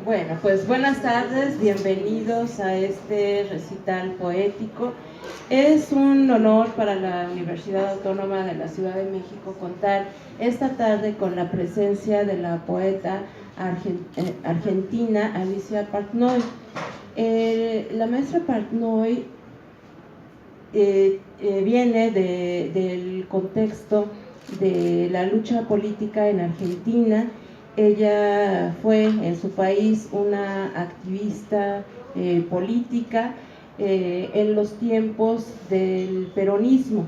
Bueno, pues buenas tardes, bienvenidos a este recital poético. Es un honor para la Universidad Autónoma de la Ciudad de México contar esta tarde con la presencia de la poeta argentina Alicia Partnoy. La maestra Partnoy viene del contexto de la lucha política en Argentina. Ella fue en su país una activista política en los tiempos del peronismo.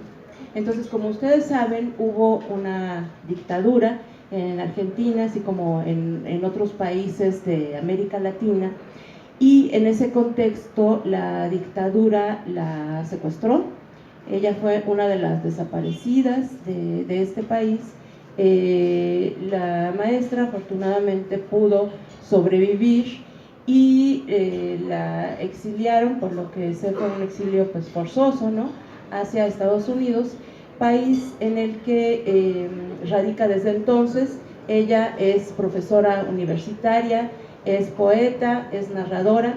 Entonces, como ustedes saben, hubo una dictadura en Argentina, así como en otros países de América Latina, y en ese contexto la dictadura la secuestró. Ella fue una de las desaparecidas de este país. La maestra afortunadamente pudo sobrevivir y la exiliaron, por lo que se fue un exilio pues forzoso, ¿no?, hacia Estados Unidos, país en el que radica desde entonces. Ella es profesora universitaria, es poeta, es narradora.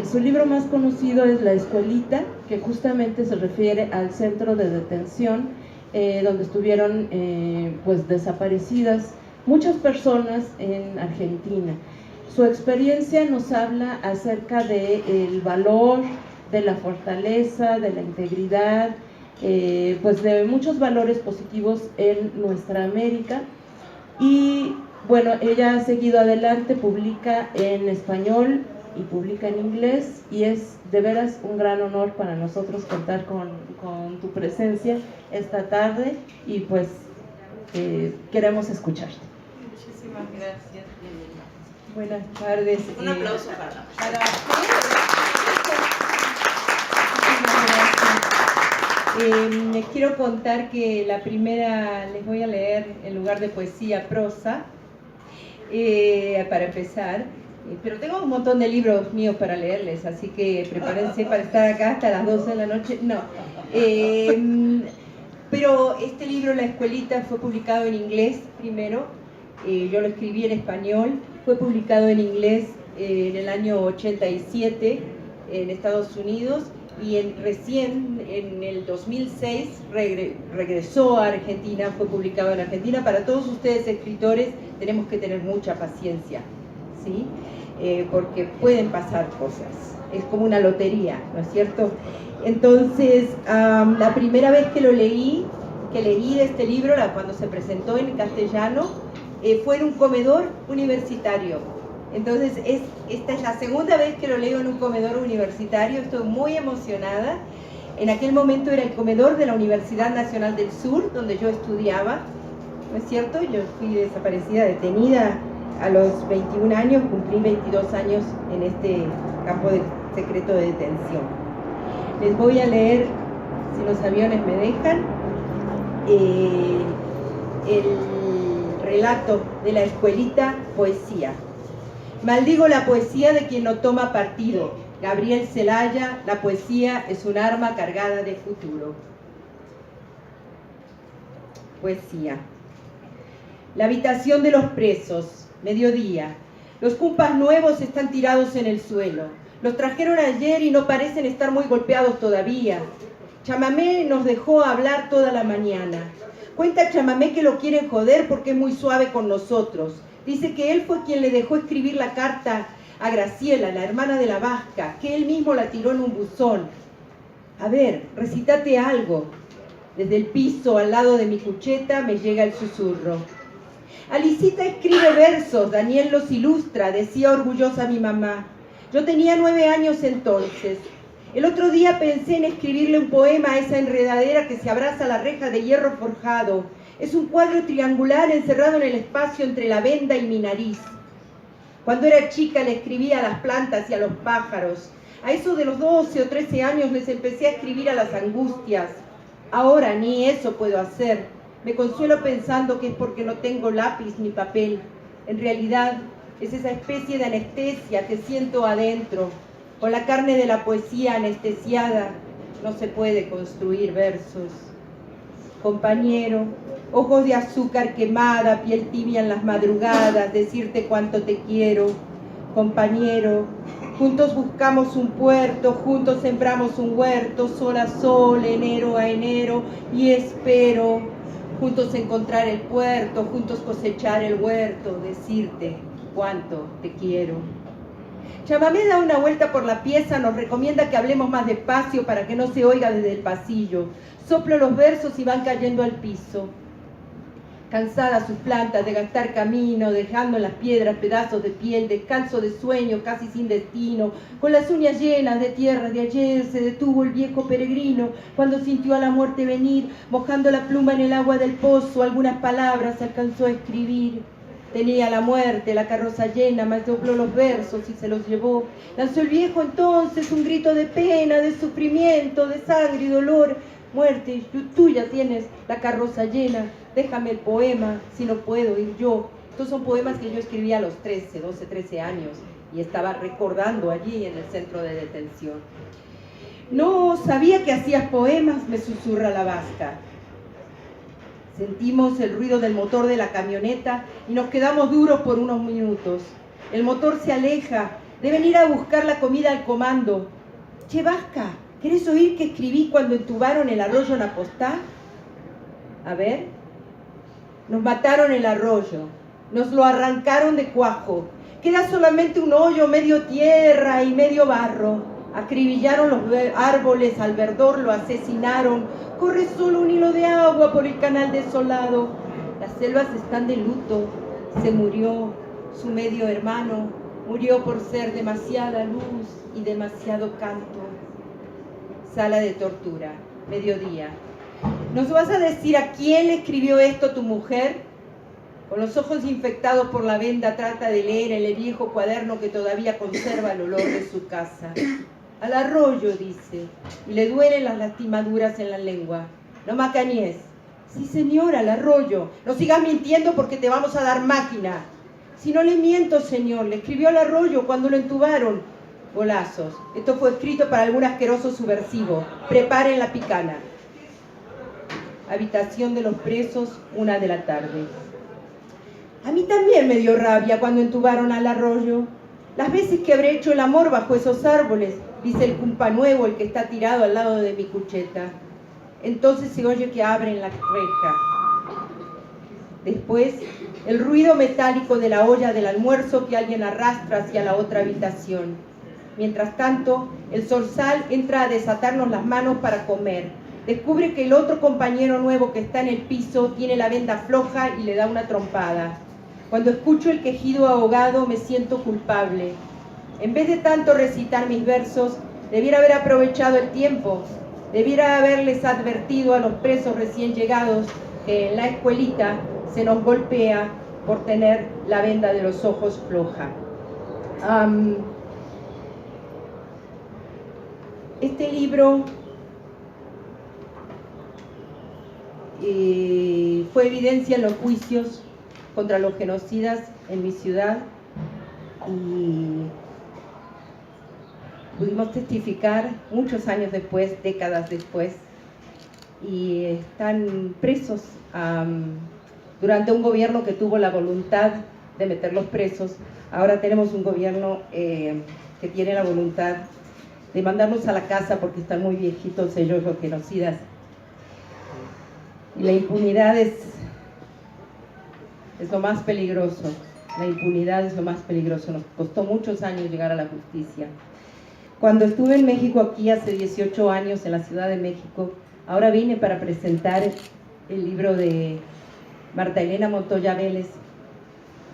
Su libro más conocido es La Escuelita, que justamente se refiere al centro de detención donde estuvieron pues desaparecidas muchas personas en Argentina. Su experiencia nos habla acerca del valor, de la fortaleza, de la integridad, pues de muchos valores positivos en nuestra América. Y bueno, ella ha seguido adelante, publica en español y publica en inglés, y es de veras un gran honor para nosotros contar con tu presencia esta tarde, y pues queremos escucharte. Muchísimas gracias. Buenas tardes. Un aplauso para Les quiero contar que la primera les voy a leer en lugar de poesía, prosa, para empezar. Pero tengo un montón de libros míos para leerles, así que prepárense para estar acá hasta las 12 de la noche. No. Pero este libro, La Escuelita, fue publicado en inglés primero. Yo lo escribí en español. Fue publicado en inglés en el año 87 en Estados Unidos, y recién en el 2006 regresó a Argentina, fue publicado en Argentina. Para todos ustedes escritores tenemos que tener mucha paciencia, ¿sí? Porque pueden pasar cosas, es como una lotería, ¿no es cierto? Entonces, la primera vez que leí este libro, cuando se presentó en castellano, fue en un comedor universitario. Entonces, esta es la segunda vez que lo leo en un comedor universitario. Estoy muy emocionada. En aquel momento era el comedor de la Universidad Nacional del Sur, donde yo estudiaba, ¿no es cierto? Yo fui desaparecida, detenida a los 21 años, cumplí 22 años en este campo secreto de detención. Les voy a leer, si los aviones me dejan, el relato de La Escuelita, poesía. Maldigo la poesía de quien no toma partido. Gabriel Celaya, la poesía es un arma cargada de futuro. Poesía. La habitación de los presos, mediodía. Los cumpas nuevos están tirados en el suelo. Los trajeron ayer y no parecen estar muy golpeados todavía. Chamamé nos dejó hablar toda la mañana. Cuenta Chamamé que lo quieren joder porque es muy suave con nosotros. Dice que él fue quien le dejó escribir la carta a Graciela, la hermana de la vasca, que él mismo la tiró en un buzón. A ver, recítate algo. Desde el piso, al lado de mi cucheta, me llega el susurro. Alicita escribe versos, Daniel los ilustra, decía orgullosa mi mamá. Yo tenía 9 años entonces. El otro día pensé en escribirle un poema a esa enredadera que se abraza a la reja de hierro forjado. Es un cuadro triangular encerrado en el espacio entre la venda y mi nariz. Cuando era chica le escribía a las plantas y a los pájaros. A eso de los 12 o 13 años les empecé a escribir a las angustias. Ahora ni eso puedo hacer. Me consuelo pensando que es porque no tengo lápiz ni papel. En realidad es esa especie de anestesia que siento adentro. Con la carne de la poesía anestesiada no se puede construir versos. Compañero, ojos de azúcar quemada, piel tibia en las madrugadas, decirte cuánto te quiero, compañero. Juntos buscamos un puerto, juntos sembramos un huerto, sol a sol, enero a enero, y espero juntos encontrar el puerto, juntos cosechar el huerto, decirte cuánto te quiero. Chamamé da una vuelta por la pieza, nos recomienda que hablemos más despacio para que no se oiga desde el pasillo. Soplo los versos y van cayendo al piso. Cansadas sus plantas de gastar camino, dejando en las piedras pedazos de piel, descalzo de sueño, casi sin destino, con las uñas llenas de tierra de ayer, se detuvo el viejo peregrino cuando sintió a la muerte venir, mojando la pluma en el agua del pozo, algunas palabras alcanzó a escribir. Tenía la muerte, la carroza llena, mas dobló los versos y se los llevó. Lanzó el viejo entonces un grito de pena, de sufrimiento, de sangre y dolor. Muerte, tú ya tienes la carroza llena, déjame el poema, si no puedo ir yo. Estos son poemas que yo escribí a los 12, 13 años y estaba recordando allí en el centro de detención. No sabía que hacías poemas, me susurra la vasca. Sentimos el ruido del motor de la camioneta y nos quedamos duros por unos minutos. El motor se aleja, deben ir a buscar la comida al comando. Che, vasca, ¿querés oír qué escribí cuando entubaron el arroyo Napostá? A ver. Nos mataron el arroyo, nos lo arrancaron de cuajo. Queda solamente un hoyo, medio tierra y medio barro. Acribillaron los árboles, al verdor lo asesinaron. Corre solo un hilo de agua por el canal desolado. Las selvas están de luto. Se murió su medio hermano. Murió por ser demasiada luz y demasiado canto. Sala de tortura, mediodía. ¿Nos vas a decir a quién le escribió esto tu mujer? Con los ojos infectados por la venda trata de leer en el viejo cuaderno que todavía conserva el olor de su casa. Al arroyo, dice, y le duelen las lastimaduras en la lengua. No macañes. Sí, señora, al arroyo. No sigas mintiendo porque te vamos a dar máquina. Si no le miento, señor, le escribió al arroyo cuando lo entubaron. Golazos. Esto fue escrito para algún asqueroso subversivo. Preparen la picana. Habitación de los presos, 1 de la tarde. A mí también me dio rabia cuando entubaron al arroyo. Las veces que habré hecho el amor bajo esos árboles, dice el cumpa nuevo, el que está tirado al lado de mi cucheta. Entonces se oye que abren la reja. Después, el ruido metálico de la olla del almuerzo que alguien arrastra hacia la otra habitación. Mientras tanto, el zorzal entra a desatarnos las manos para comer. Descubre que el otro compañero nuevo que está en el piso tiene la venda floja y le da una trompada. Cuando escucho el quejido ahogado me siento culpable. En vez de tanto recitar mis versos, debiera haber aprovechado el tiempo. Debiera haberles advertido a los presos recién llegados que en la escuelita se nos golpea por tener la venda de los ojos floja. Este libro fue evidencia en los juicios contra los genocidas en mi ciudad y pudimos testificar muchos años después, décadas después, y están presos durante un gobierno que tuvo la voluntad de meterlos presos. Ahora tenemos un gobierno que tiene la voluntad de mandarlos a la casa porque están muy viejitos ellos, los genocidas. Y la impunidad es lo más peligroso. La impunidad es lo más peligroso. Nos costó muchos años llegar a la justicia. Cuando estuve en México, aquí hace 18 años, en la Ciudad de México, ahora vine para presentar el libro de Marta Elena Montoya Vélez,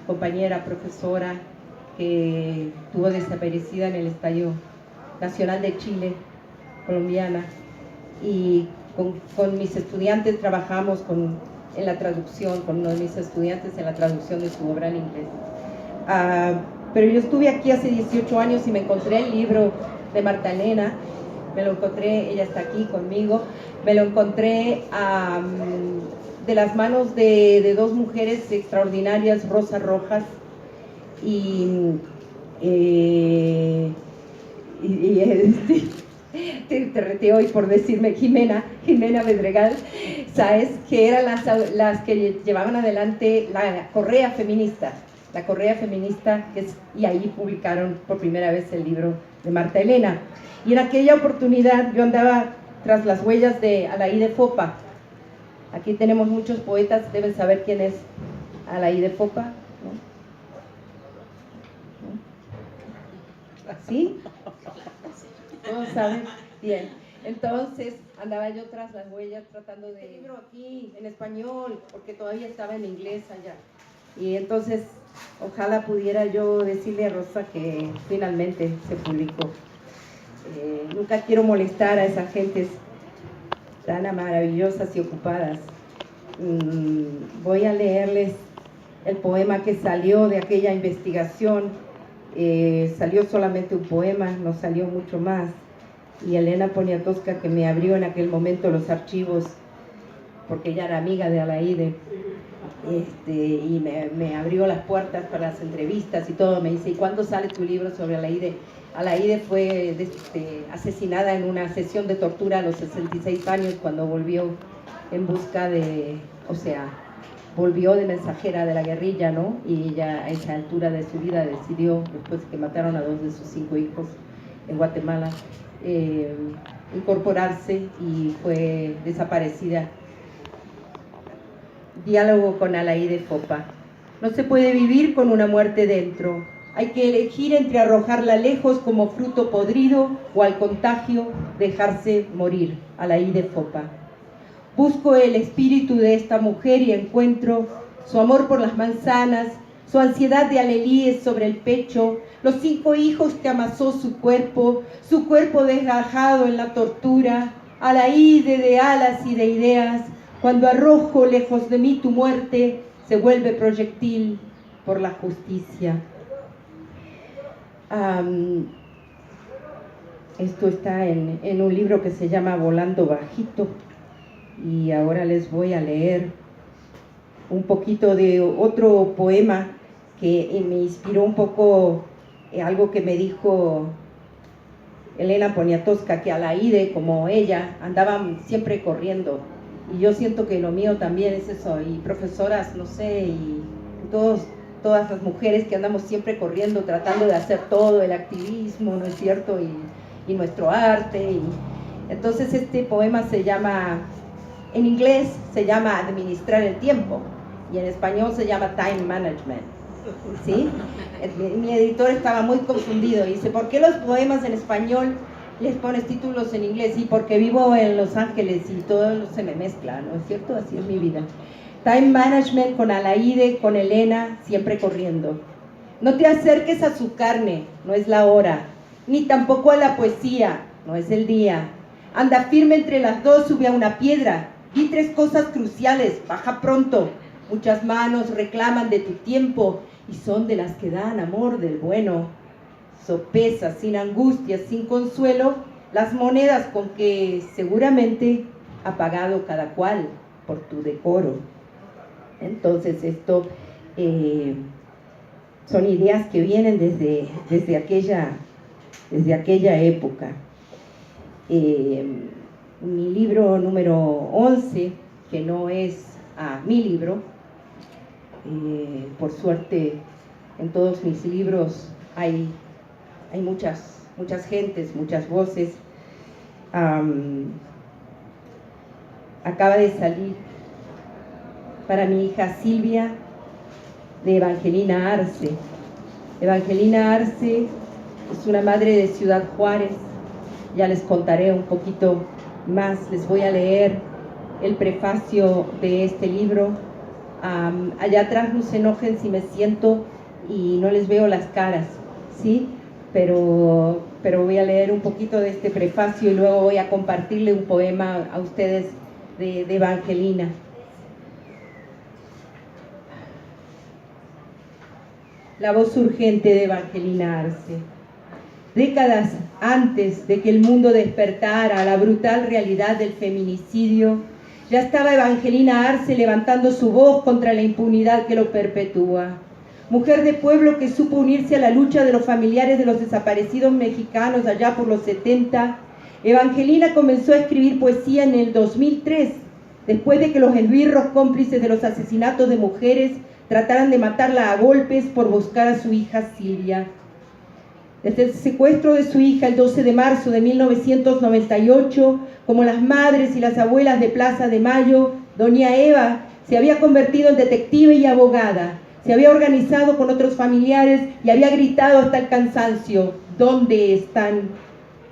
compañera, profesora, que estuvo desaparecida en el Estadio Nacional de Chile, colombiana, y con mis estudiantes trabajamos en la traducción, con uno de mis estudiantes en la traducción de su obra en inglés. Pero yo estuve aquí hace 18 años y me encontré el libro de Marta Elena, me lo encontré, ella está aquí conmigo, me lo encontré de las manos de dos mujeres extraordinarias, Rosa Rojas te reté hoy por decirme Jimena Bedregal. ¿sabes? Que eran las que llevaban adelante la correa feminista. Y ahí publicaron por primera vez el libro de Marta Elena. Y en aquella oportunidad yo andaba tras las huellas de Alaí Fopa. Aquí tenemos muchos poetas, deben saber quién es Alaí Fopa, ¿no? ¿Sí? ¿Todos saben? Bien. Entonces andaba yo tras las huellas tratando de libro aquí en español, porque todavía estaba en inglés allá. Y entonces ojalá pudiera yo decirle a Rosa que finalmente se publicó. Nunca quiero molestar a esas gentes tan maravillosas y ocupadas. Voy a leerles el poema que salió de aquella investigación. Salió solamente un poema, no salió mucho más. Y Elena Poniatowska, que me abrió en aquel momento los archivos, porque ella era amiga de Alaíde, y me abrió las puertas para las entrevistas y todo. Me dice, ¿y cuándo sale tu libro sobre Alaíde? Alaíde fue asesinada en una sesión de tortura a los 66 años cuando volvió en busca de, volvió de mensajera de la guerrilla, ¿no? Y ella a esa altura de su vida decidió, después que mataron a 2 de sus 5 hijos en Guatemala, incorporarse y fue desaparecida. Diálogo con Alaí Fopa. No se puede vivir con una muerte dentro. Hay que elegir entre arrojarla lejos como fruto podrido o al contagio dejarse morir. Alaí Fopa. Busco el espíritu de esta mujer y encuentro su amor por las manzanas, su ansiedad de alelíes sobre el pecho, los 5 hijos que amasó su cuerpo desgajado en la tortura, Alaíde de alas y de ideas. Cuando arrojo lejos de mí tu muerte, se vuelve proyectil por la justicia. Esto está en un libro que se llama Volando Bajito. Y ahora les voy a leer un poquito de otro poema que me inspiró un poco algo que me dijo Elena Poniatowska, que Alaíde, como ella, andaban siempre corriendo. Y yo siento que lo mío también es eso. Y profesoras, no sé, y todas las mujeres que andamos siempre corriendo, tratando de hacer todo, el activismo, ¿no es cierto? Y nuestro arte. Y entonces este poema se llama, en inglés se llama Administrar el tiempo, y en español se llama Time Management. ¿Sí? Mi editor estaba muy confundido y dice, ¿por qué los poemas en español les pones títulos en inglés? Y porque vivo en Los Ángeles y todo se me mezcla, ¿no es cierto? Así es mi vida. Time Management con Alaíde, con Elena, siempre corriendo. No te acerques a su carne, no es la hora, ni tampoco a la poesía, no es el día. Anda firme entre las dos, sube a una piedra, di 3 cosas cruciales, baja pronto. Muchas manos reclaman de tu tiempo y son de las que dan amor del bueno. Sopesa sin angustia, sin consuelo, las monedas con que seguramente ha pagado cada cual por tu decoro. Entonces esto son ideas que vienen desde aquella época. Mi libro número 11, que no es mi libro, por suerte en todos mis libros hay muchas gentes, muchas voces. Acaba de salir para mi hija Silvia, de Evangelina Arce. Evangelina Arce es una madre de Ciudad Juárez. Ya les contaré un poquito más. Les voy a leer el prefacio de este libro. Allá atrás no se enojen si me siento y no les veo las caras, ¿sí? Pero voy a leer un poquito de este prefacio y luego voy a compartirle un poema a ustedes de Evangelina. La voz urgente de Evangelina Arce. Décadas antes de que el mundo despertara a la brutal realidad del feminicidio, ya estaba Evangelina Arce levantando su voz contra la impunidad que lo perpetúa. Mujer de pueblo que supo unirse a la lucha de los familiares de los desaparecidos mexicanos allá por los 70, Evangelina comenzó a escribir poesía en el 2003, después de que los esbirros cómplices de los asesinatos de mujeres trataran de matarla a golpes por buscar a su hija Silvia. Desde el secuestro de su hija el 12 de marzo de 1998, como las madres y las abuelas de Plaza de Mayo, doña Eva se había convertido en detective y abogada, se había organizado con otros familiares y había gritado hasta el cansancio: ¿dónde están?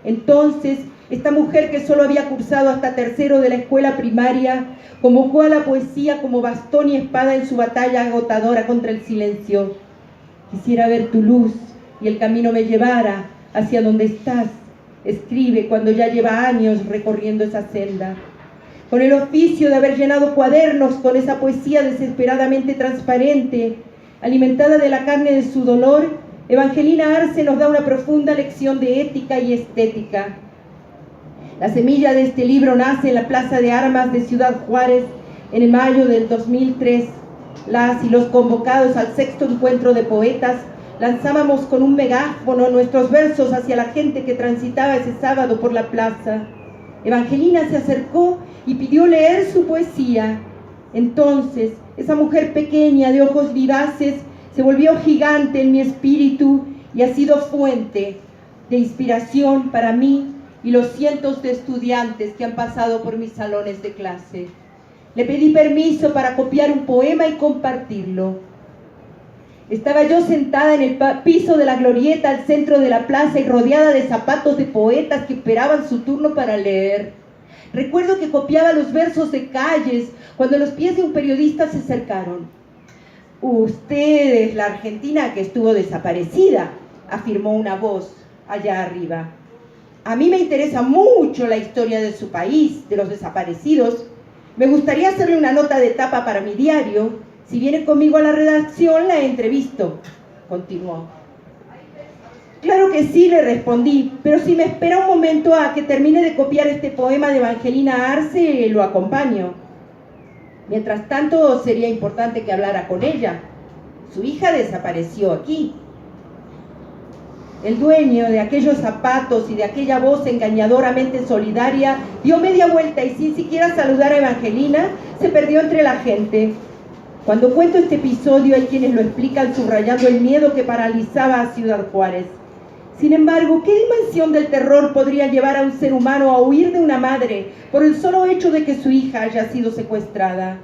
Entonces, esta mujer, que solo había cursado hasta tercero de la escuela primaria, convocó a la poesía como bastón y espada en su batalla agotadora contra el silencio. Quisiera ver tu luz y el camino me llevara hacia donde estás, escribe cuando ya lleva años recorriendo esa senda. Con el oficio de haber llenado cuadernos con esa poesía desesperadamente transparente, alimentada de la carne de su dolor, Evangelina Arce nos da una profunda lección de ética y estética. La semilla de este libro nace en la Plaza de Armas de Ciudad Juárez en mayo del 2003. Las y los convocados al 6º encuentro de poetas lanzábamos con un megáfono nuestros versos hacia la gente que transitaba ese sábado por la plaza. Evangelina se acercó y pidió leer su poesía. Entonces, esa mujer pequeña de ojos vivaces se volvió gigante en mi espíritu y ha sido fuente de inspiración para mí y los cientos de estudiantes que han pasado por mis salones de clase. Le pedí permiso para copiar un poema y compartirlo. Estaba yo sentada en el piso de la glorieta al centro de la plaza y rodeada de zapatos de poetas que esperaban su turno para leer. Recuerdo que copiaba los versos de Calles cuando los pies de un periodista se acercaron. «Usted es la argentina que estuvo desaparecida», afirmó una voz allá arriba. «A mí me interesa mucho la historia de su país, de los desaparecidos. Me gustaría hacerle una nota de tapa para mi diario. Si viene conmigo a la redacción, la entrevisto», continuó. «Claro que sí», le respondí, «pero si me espera un momento a que termine de copiar este poema de Evangelina Arce, lo acompaño. Mientras tanto, sería importante que hablara con ella. Su hija desapareció aquí». El dueño de aquellos zapatos y de aquella voz engañadoramente solidaria dio media vuelta y sin siquiera saludar a Evangelina, se perdió entre la gente. Cuando cuento este episodio hay quienes lo explican subrayando el miedo que paralizaba a Ciudad Juárez. Sin embargo, ¿qué dimensión del terror podría llevar a un ser humano a huir de una madre por el solo hecho de que su hija haya sido secuestrada?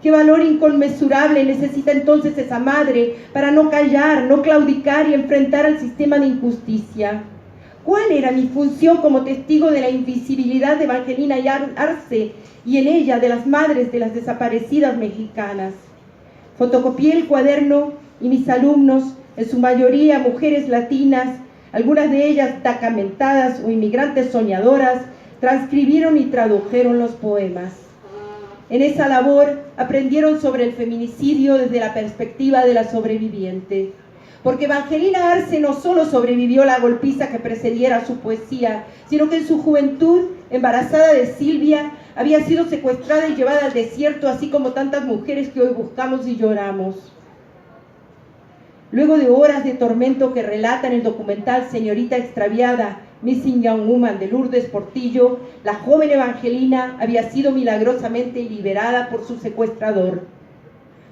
¿Qué valor inconmensurable necesita entonces esa madre para no callar, no claudicar y enfrentar al sistema de injusticia? ¿Cuál era mi función como testigo de la invisibilidad de Evangelina Arce y en ella de las madres de las desaparecidas mexicanas? Fotocopié el cuaderno y mis alumnos, en su mayoría mujeres latinas, algunas de ellas dacamentadas o inmigrantes soñadoras, transcribieron y tradujeron los poemas. En esa labor aprendieron sobre el feminicidio desde la perspectiva de la sobreviviente. Porque Evangelina Arce no solo sobrevivió a la golpiza que precediera su poesía, sino que en su juventud, embarazada de Silvia, había sido secuestrada y llevada al desierto, así como tantas mujeres que hoy buscamos y lloramos. Luego de horas de tormento que relata en el documental Señorita Extraviada, Missing Young Woman de Lourdes Portillo, la joven Evangelina había sido milagrosamente liberada por su secuestrador.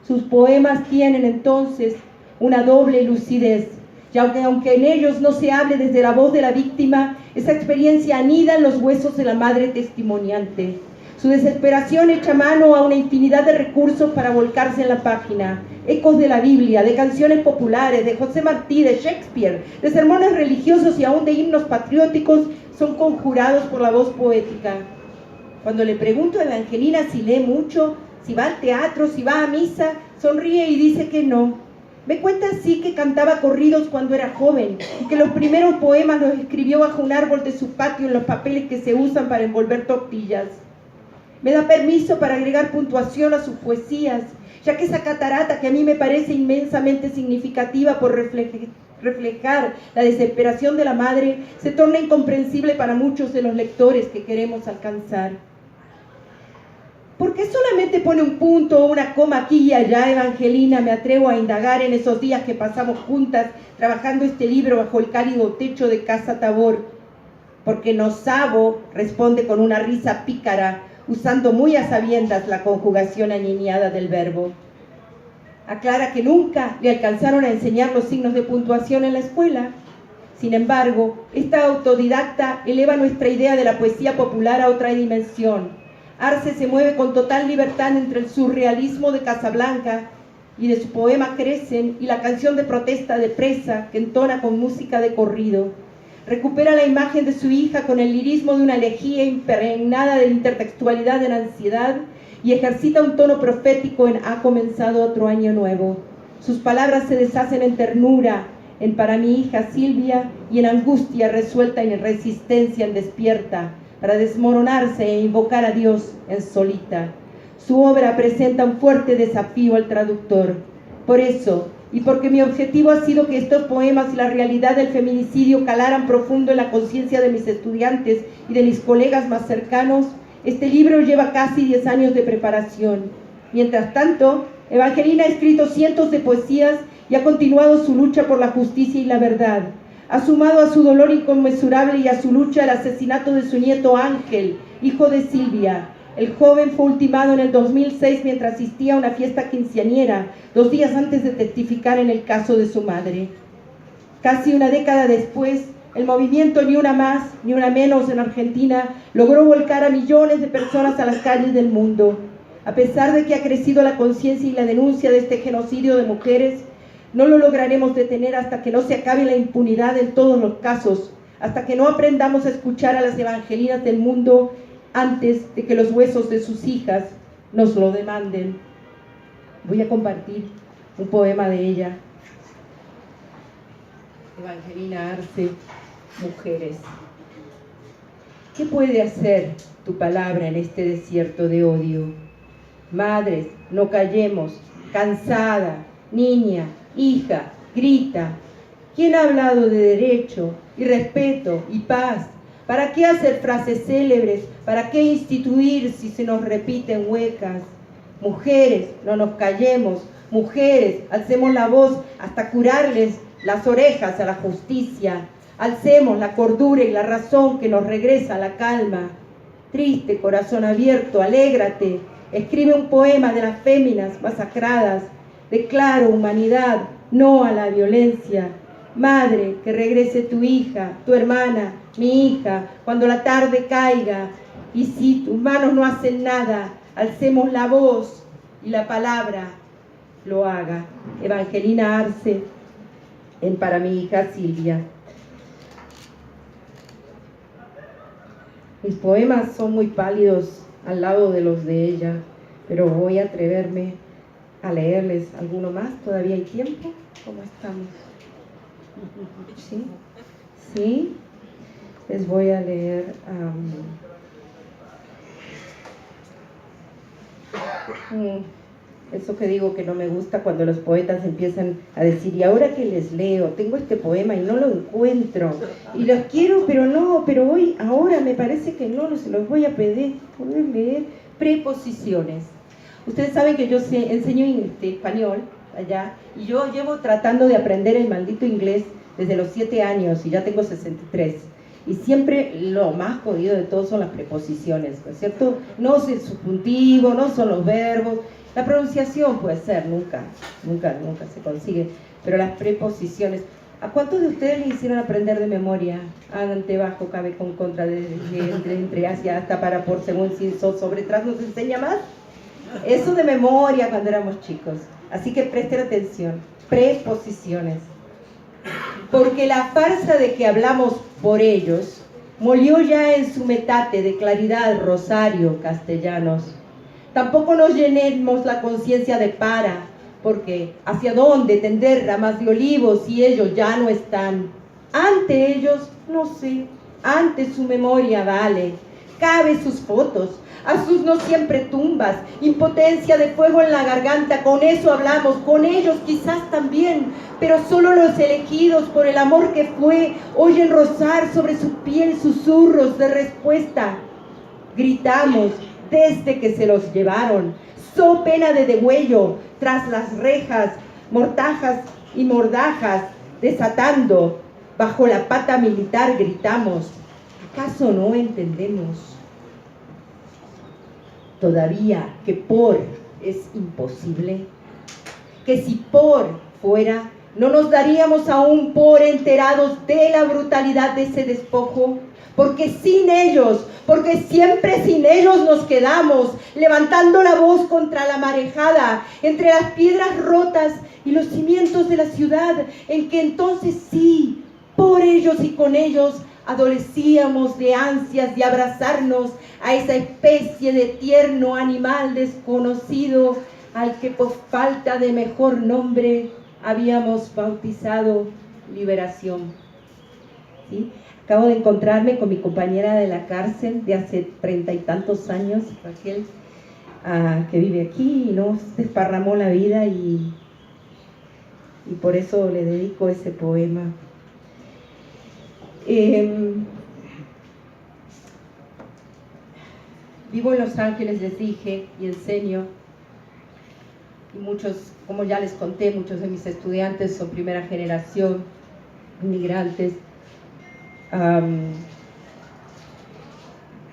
Sus poemas tienen entonces una doble lucidez, y aunque en ellos no se hable desde la voz de la víctima, esa experiencia anida en los huesos de la madre testimoniante. Su desesperación echa mano a una infinidad de recursos para volcarse en la página. Ecos de la Biblia, de canciones populares, de José Martí, de Shakespeare, de sermones religiosos y aún de himnos patrióticos son conjurados por la voz poética. Cuando le pregunto a Evangelina si lee mucho, si va al teatro, si va a misa, sonríe y dice que no. Me cuenta así que cantaba corridos cuando era joven y que los primeros poemas los escribió bajo un árbol de su patio en los papeles que se usan para envolver tortillas. Me da permiso para agregar puntuación a sus poesías, ya que esa catarata que a mí me parece inmensamente significativa por reflejar la desesperación de la madre, se torna incomprensible para muchos de los lectores que queremos alcanzar. ¿Por qué solamente pone un punto o una coma aquí y allá, Evangelina? Me atrevo a indagar en esos días que pasamos juntas trabajando este libro bajo el cálido techo de Casa Tabor. Porque no sabo, responde con una risa pícara, usando muy a sabiendas la conjugación aniñada del verbo. Aclara que nunca le alcanzaron a enseñar los signos de puntuación en la escuela. Sin embargo, esta autodidacta eleva nuestra idea de la poesía popular a otra dimensión. Arce se mueve con total libertad entre el surrealismo de Casablanca y de su poema Crecen y la canción de protesta de Presa que entona con música de corrido. Recupera la imagen de su hija con el lirismo de una elegía impregnada de intertextualidad en ansiedad y ejercita un tono profético en Ha comenzado otro año nuevo. Sus palabras se deshacen en ternura, en Para mi hija Silvia, y en angustia resuelta y en resistencia en Despierta, para desmoronarse e invocar a Dios en Solita. Su obra presenta un fuerte desafío al traductor. Por eso, y porque mi objetivo ha sido que estos poemas y la realidad del feminicidio calaran profundo en la conciencia de mis estudiantes y de mis colegas más cercanos, este libro lleva casi 10 años de preparación. Mientras tanto, Evangelina ha escrito cientos de poesías y ha continuado su lucha por la justicia y la verdad. Ha sumado a su dolor inconmensurable y a su lucha el asesinato de su nieto Ángel, hijo de Silvia. El joven fue ultimado en el 2006 mientras asistía a una fiesta quinceañera, 2 días antes de testificar en el caso de su madre. Casi una década después, el movimiento Ni Una Más, Ni Una Menos en Argentina logró volcar a millones de personas a las calles del mundo. A pesar de que ha crecido la conciencia y la denuncia de este genocidio de mujeres, no lo lograremos detener hasta que no se acabe la impunidad en todos los casos, hasta que no aprendamos a escuchar a las evangelinas del mundo antes de que los huesos de sus hijas nos lo demanden. Voy a compartir un poema de ella. Evangelina Arce, Mujeres. ¿Qué puede hacer tu palabra en este desierto de odio? Madres, no callemos, cansada, niña, hija, grita. ¿Quién ha hablado de derecho y respeto y paz? ¿Para qué hacer frases célebres? ¿Para qué instituir si se nos repiten huecas? Mujeres, no nos callemos. Mujeres, alcemos la voz hasta curarles las orejas a la justicia. Alcemos la cordura y la razón que nos regresa a la calma. Triste corazón abierto, alégrate. Escribe un poema de las féminas masacradas. Declaro humanidad, no a la violencia. Madre, que regrese tu hija, tu hermana, mi hija, cuando la tarde caiga. Y si tus manos no hacen nada, alcemos la voz y la palabra lo haga. Evangelina Arce, en Para mi hija Silvia. Mis poemas son muy pálidos al lado de los de ella, pero voy a atreverme a leerles alguno más. ¿Todavía hay tiempo? ¿Cómo estamos? ¿Sí? ¿Sí? Les voy a leer eso que digo que no me gusta cuando los poetas empiezan a decir, ¿y ahora que les leo? Tengo este poema y no lo encuentro y los quiero, pero ahora me parece que no se los voy a poder leer. Preposiciones. Ustedes saben que yo enseño español allá y yo llevo tratando de aprender el maldito inglés desde los 7 años y ya tengo 63. Y siempre lo más jodido de todo son las preposiciones, ¿no es cierto? No es el subjuntivo, no son los verbos. La pronunciación puede ser, nunca se consigue, pero las preposiciones. ¿A cuántos de ustedes les hicieron aprender de memoria? Ante, bajo, cabe, con, contra, entre, hacia, hasta, para, por, según, sin, sobre, tras, ¿nos enseña más? Eso de memoria cuando éramos chicos. Así que presten atención. Preposiciones. Porque la farsa de que hablamos por ellos molió ya en su metate de claridad Rosario Castellanos. Tampoco nos llenemos la conciencia de porque ¿hacia dónde tender ramas de olivos si ellos ya no están? Ante ellos, no sé, ante su memoria vale. Cabe sus fotos, a sus no siempre tumbas, impotencia de fuego en la garganta, con eso hablamos, con ellos quizás también, pero solo los elegidos por el amor que fue, oyen rozar sobre su piel susurros de respuesta. Gritamos desde que se los llevaron, so pena de degüello, tras las rejas, mortajas y mordajas, desatando, bajo la pata militar gritamos. ¿Acaso no entendemos? todavía que por es imposible, que si por fuera, no nos daríamos aún por enterados de la brutalidad de ese despojo, porque sin ellos, porque siempre sin ellos nos quedamos, levantando la voz contra la marejada, entre las piedras rotas y los cimientos de la ciudad, en que entonces sí, por ellos y con ellos, adolecíamos de ansias de abrazarnos a esa especie de tierno animal desconocido al que por falta de mejor nombre habíamos bautizado liberación. ¿Sí? Acabo de encontrarme con mi compañera de la cárcel de hace 30 y tantos años, Raquel, que vive aquí y nos desparramó la vida y por eso le dedico ese poema. Vivo en Los Ángeles, les dije, y enseño. Y muchos, como ya les conté, muchos de mis estudiantes son primera generación, inmigrantes.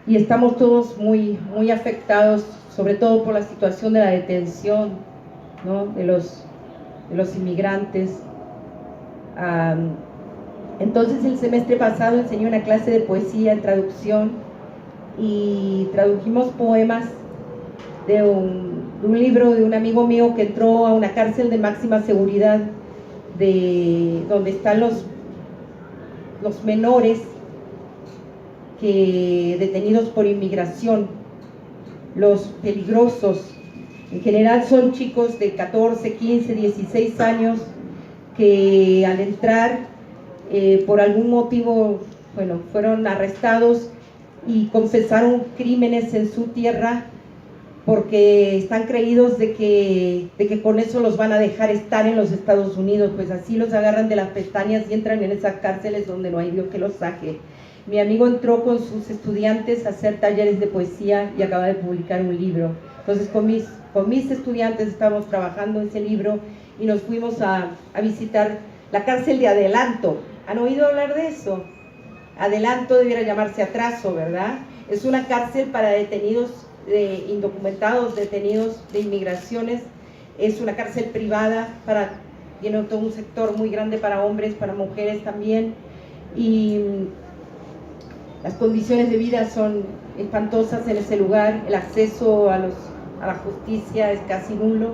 Y estamos todos muy afectados, sobre todo por la situación de la detención, ¿no? de los inmigrantes. Entonces el semestre pasado enseñé una clase de poesía en traducción y tradujimos poemas de un libro de un amigo mío que entró a una cárcel de máxima seguridad donde están los menores detenidos por inmigración, los peligrosos. En general son chicos de 14, 15, 16 años que al entrar por algún motivo, fueron arrestados y confesaron crímenes en su tierra porque están creídos de que con eso los van a dejar estar en los Estados Unidos, pues así los agarran de las pestañas y entran en esas cárceles donde no hay Dios que los saque. Mi amigo entró con sus estudiantes a hacer talleres de poesía y acaba de publicar un libro. Entonces con mis estudiantes estábamos trabajando ese libro y nos fuimos a visitar la cárcel de Adelanto. ¿Han oído hablar de eso? Adelanto debiera llamarse Atraso, ¿verdad? Es una cárcel para detenidos indocumentados, detenidos de inmigraciones. Es una cárcel privada, tiene todo un sector muy grande para hombres, para mujeres también. Y las condiciones de vida son espantosas en ese lugar. El acceso a la justicia es casi nulo.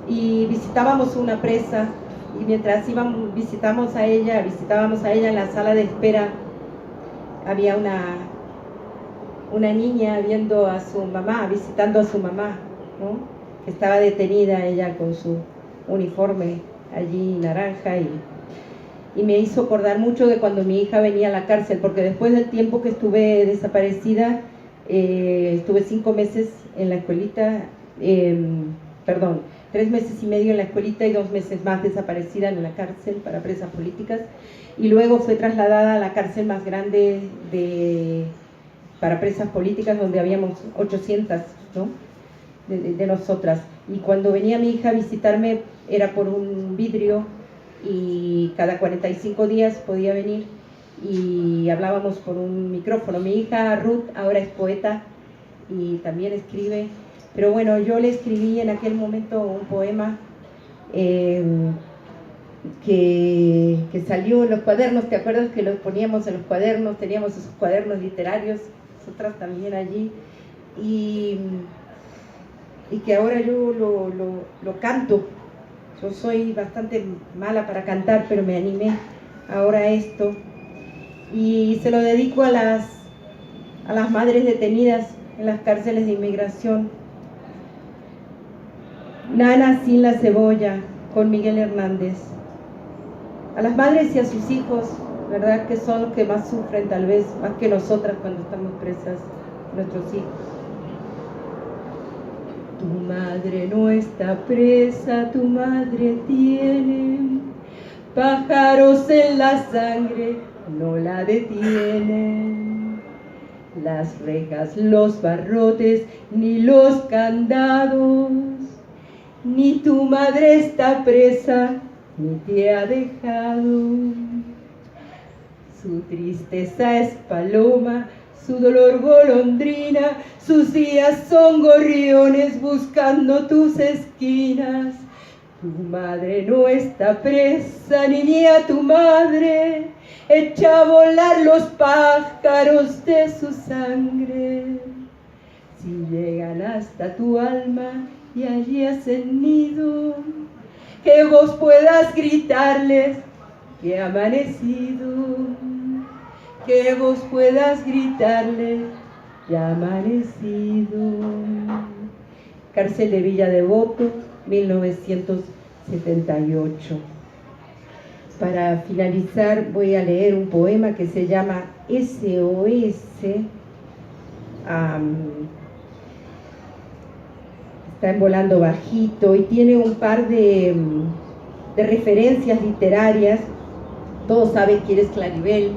Y visitábamos una presa. Y mientras visitábamos a ella en la sala de espera, había una niña viendo a su mamá, visitando a su mamá, ¿no? Estaba detenida ella con su uniforme allí naranja y me hizo acordar mucho de cuando mi hija venía a la cárcel, porque después del tiempo que estuve desaparecida, estuve 5 meses en la escuelita, 3 meses y medio en la escuelita y 2 meses más desaparecida en la cárcel para presas políticas, y luego fue trasladada a la cárcel más grande para presas políticas, donde habíamos 800, ¿no? de nosotras. Y cuando venía mi hija a visitarme era por un vidrio y cada 45 días podía venir y hablábamos por un micrófono. Mi hija Ruth ahora es poeta y también escribe, pero bueno, yo le escribí en aquel momento un poema que salió en los cuadernos. ¿Te acuerdas que los poníamos en los cuadernos? Teníamos esos cuadernos literarios, nosotras también allí, y que ahora yo lo canto. Yo soy bastante mala para cantar, pero me animé ahora a esto y se lo dedico a las madres detenidas en las cárceles de inmigración. Nana sin la cebolla, con Miguel Hernández. A las madres y a sus hijos, ¿verdad? Que son los que más sufren, tal vez, más que nosotras cuando estamos presas, nuestros hijos. Tu madre no está presa, tu madre tiene pájaros en la sangre, no la detienen. Las rejas, los barrotes, ni los candados, ni tu madre está presa, ni te ha dejado. Su tristeza es paloma su dolor golondrina, sus días son gorriones buscando tus esquinas. Tu madre no está presa, niña, tu madre echa a volar los pájaros de su sangre. Si llegan hasta tu alma y allí hacen nido, que vos puedas gritarles que ha amanecido, que vos puedas gritarles que ha amanecido. Cárcel de Villa Devoto, 1978. Para finalizar voy a leer un poema que se llama SOS. Está en Volando Bajito y tiene un par de referencias literarias. Todos saben quién es Claribel.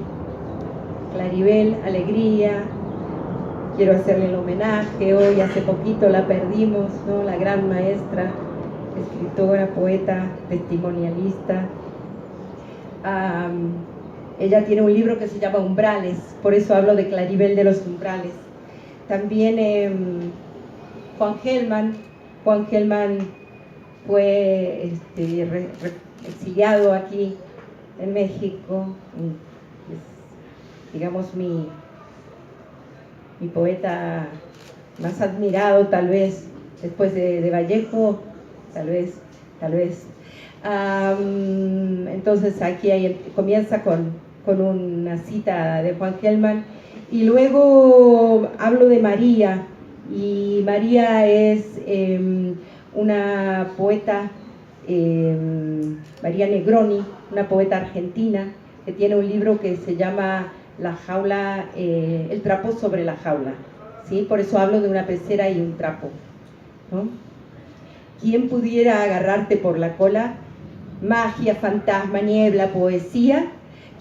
Claribel, Alegría. Quiero hacerle el homenaje. Hoy, hace poquito la perdimos, ¿no? La gran maestra, escritora, poeta, testimonialista. Ella tiene un libro que se llama Umbrales, por eso hablo de Claribel de los umbrales. También Juan Gelman fue exiliado aquí en México. Es, digamos, mi poeta más admirado, tal vez, después de Vallejo, tal vez. Entonces aquí comienza con una cita de Juan Gelman y luego hablo de María, y María es una poeta, María Negroni, una poeta argentina que tiene un libro que se llama La jaula, el trapo sobre la jaula, ¿sí? Por eso hablo de una pecera y un trapo, ¿no? ¿Quién pudiera agarrarte por la cola? Magia, fantasma, niebla, poesía.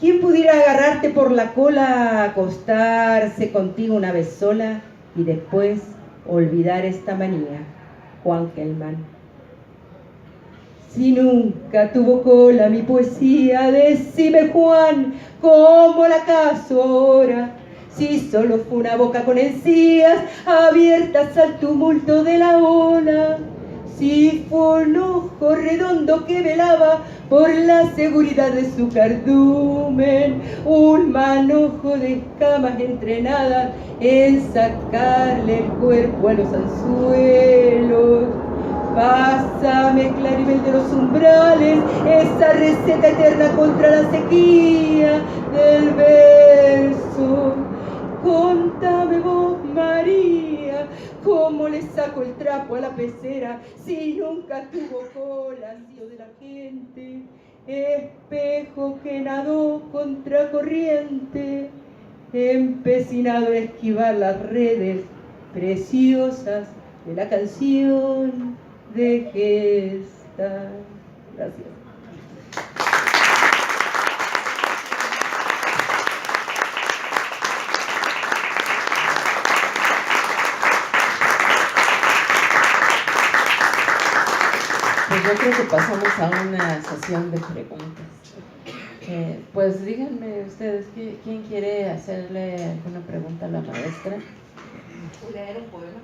¿Quién pudiera agarrarte por la cola, acostarse contigo una vez sola y después olvidar esta manía? Juan Gelman. Si nunca tuvo cola mi poesía, decime, Juan, ¿cómo la caso ahora? Si solo fue una boca con encías abiertas al tumulto de la ola. Si fue un ojo redondo que velaba por la seguridad de su cardumen, un manojo de escamas entrenadas en sacarle el cuerpo a los anzuelos. Pásame, Claribel de los umbrales, esa receta eterna contra la sequía del verso. Contame vos, María, cómo le saco el trapo a la pecera si nunca tuvo cola, tío de la gente, espejo que nadó contra corriente, empecinado en esquivar las redes preciosas de la canción de Gesta. Gracias. Pues yo creo que pasamos a una sesión de preguntas. Pues díganme ustedes, ¿quién quiere hacerle alguna pregunta a la maestra? ¿O leer un poema?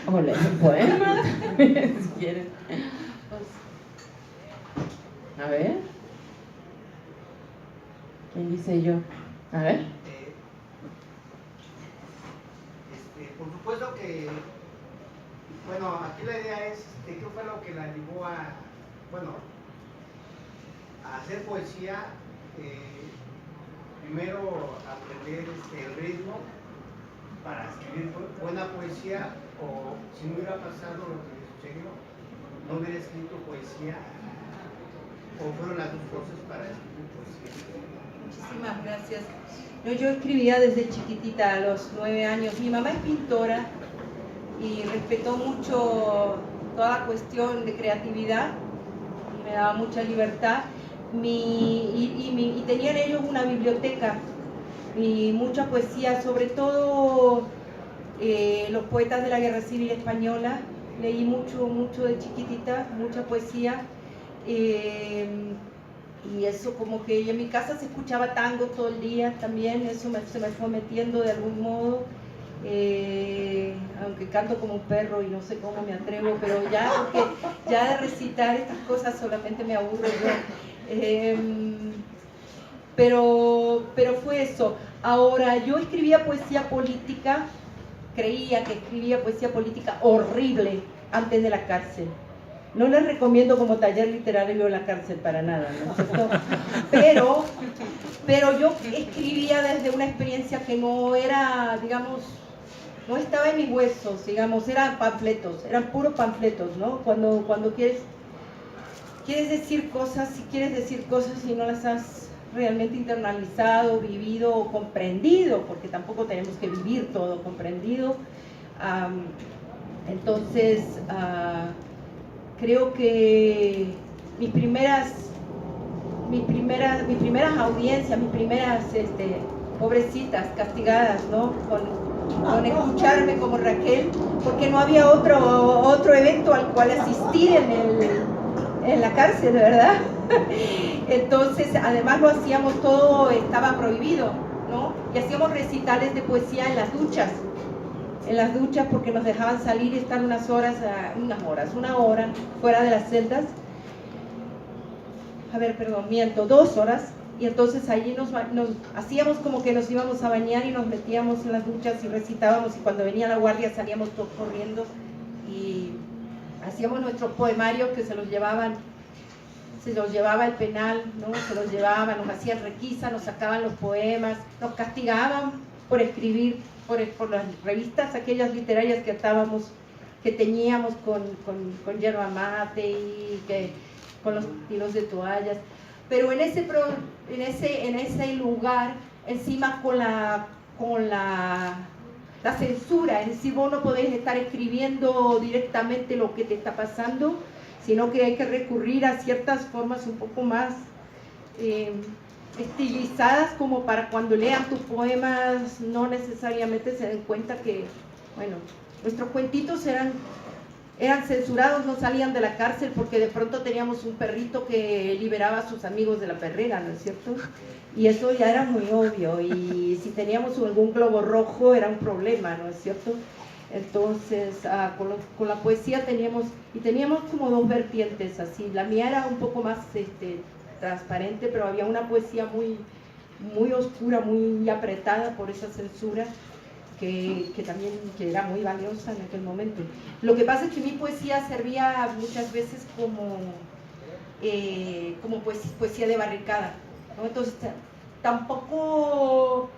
O leer un poema, si quieren. Pues, a ver. ¿Quién dice yo? A ver. Por supuesto que, bueno, aquí la idea es, ¿qué fue lo que la llevó a hacer poesía? Primero aprender el ritmo para escribir buena poesía, o si no hubiera pasado lo que me sucedió, no hubiera escrito poesía, o fueron las dos cosas para escribir poesía. Muchísimas gracias. No, yo escribía desde chiquitita, a los 9 años. Mi mamá es pintora y respetó mucho toda cuestión de creatividad, me daba mucha libertad. Y tenían ellos una biblioteca y mucha poesía, sobre todo los poetas de la Guerra Civil Española. Leí mucho de chiquitita, mucha poesía. y eso como que en mi casa se escuchaba tango todo el día también, eso se me fue metiendo de algún modo, aunque canto como un perro y no sé cómo me atrevo, pero ya, porque ya de recitar estas cosas solamente me aburro yo. Pero fue eso. Ahora, yo escribía poesía política, creía que escribía poesía política horrible antes de la cárcel. No les recomiendo como taller literario en la cárcel para nada, ¿no? Pero yo escribía desde una experiencia que no era, digamos, no estaba en mis huesos, digamos, eran panfletos, eran puros panfletos, ¿no? Cuando quieres decir cosas, si quieres decir cosas y no las has realmente internalizado, vivido o comprendido, porque tampoco tenemos que vivir todo comprendido. Entonces, creo que mis primeras audiencias, mis primeras pobrecitas castigadas, ¿no? Con escucharme como Raquel, porque no había otro evento al cual asistir en la cárcel, ¿verdad? Entonces, además lo hacíamos todo, estaba prohibido, ¿no? Y hacíamos recitales de poesía en las duchas, porque nos dejaban salir y estar una hora fuera de las celdas. 2 horas, y entonces allí nos hacíamos como que nos íbamos a bañar y nos metíamos en las duchas y recitábamos, y cuando venía la guardia salíamos todos corriendo y hacíamos nuestros poemarios que se los llevaba el penal, ¿no? Se los llevaban, nos hacían requisa, nos sacaban los poemas, nos castigaban por escribir, por las revistas aquellas literarias que teníamos con yerba mate y con los tiros de toallas, pero en ese lugar, encima con la censura, es decir, vos no podés estar escribiendo directamente lo que te está pasando, sino que hay que recurrir a ciertas formas un poco más estilizadas, como para cuando lean tus poemas no necesariamente se den cuenta que, bueno, nuestros cuentitos eran censurados, no salían de la cárcel porque de pronto teníamos un perrito que liberaba a sus amigos de la perrera, ¿no es cierto? Y eso ya era muy obvio, y si teníamos algún globo rojo era un problema, ¿no es cierto? Entonces, con la poesía teníamos como dos vertientes, así. La mía era un poco más transparente, pero había una poesía muy, muy oscura, muy apretada por esa censura, que también era muy valiosa en aquel momento. Lo que pasa es que mi poesía servía muchas veces como poesía de barricada, ¿no? Entonces tampoco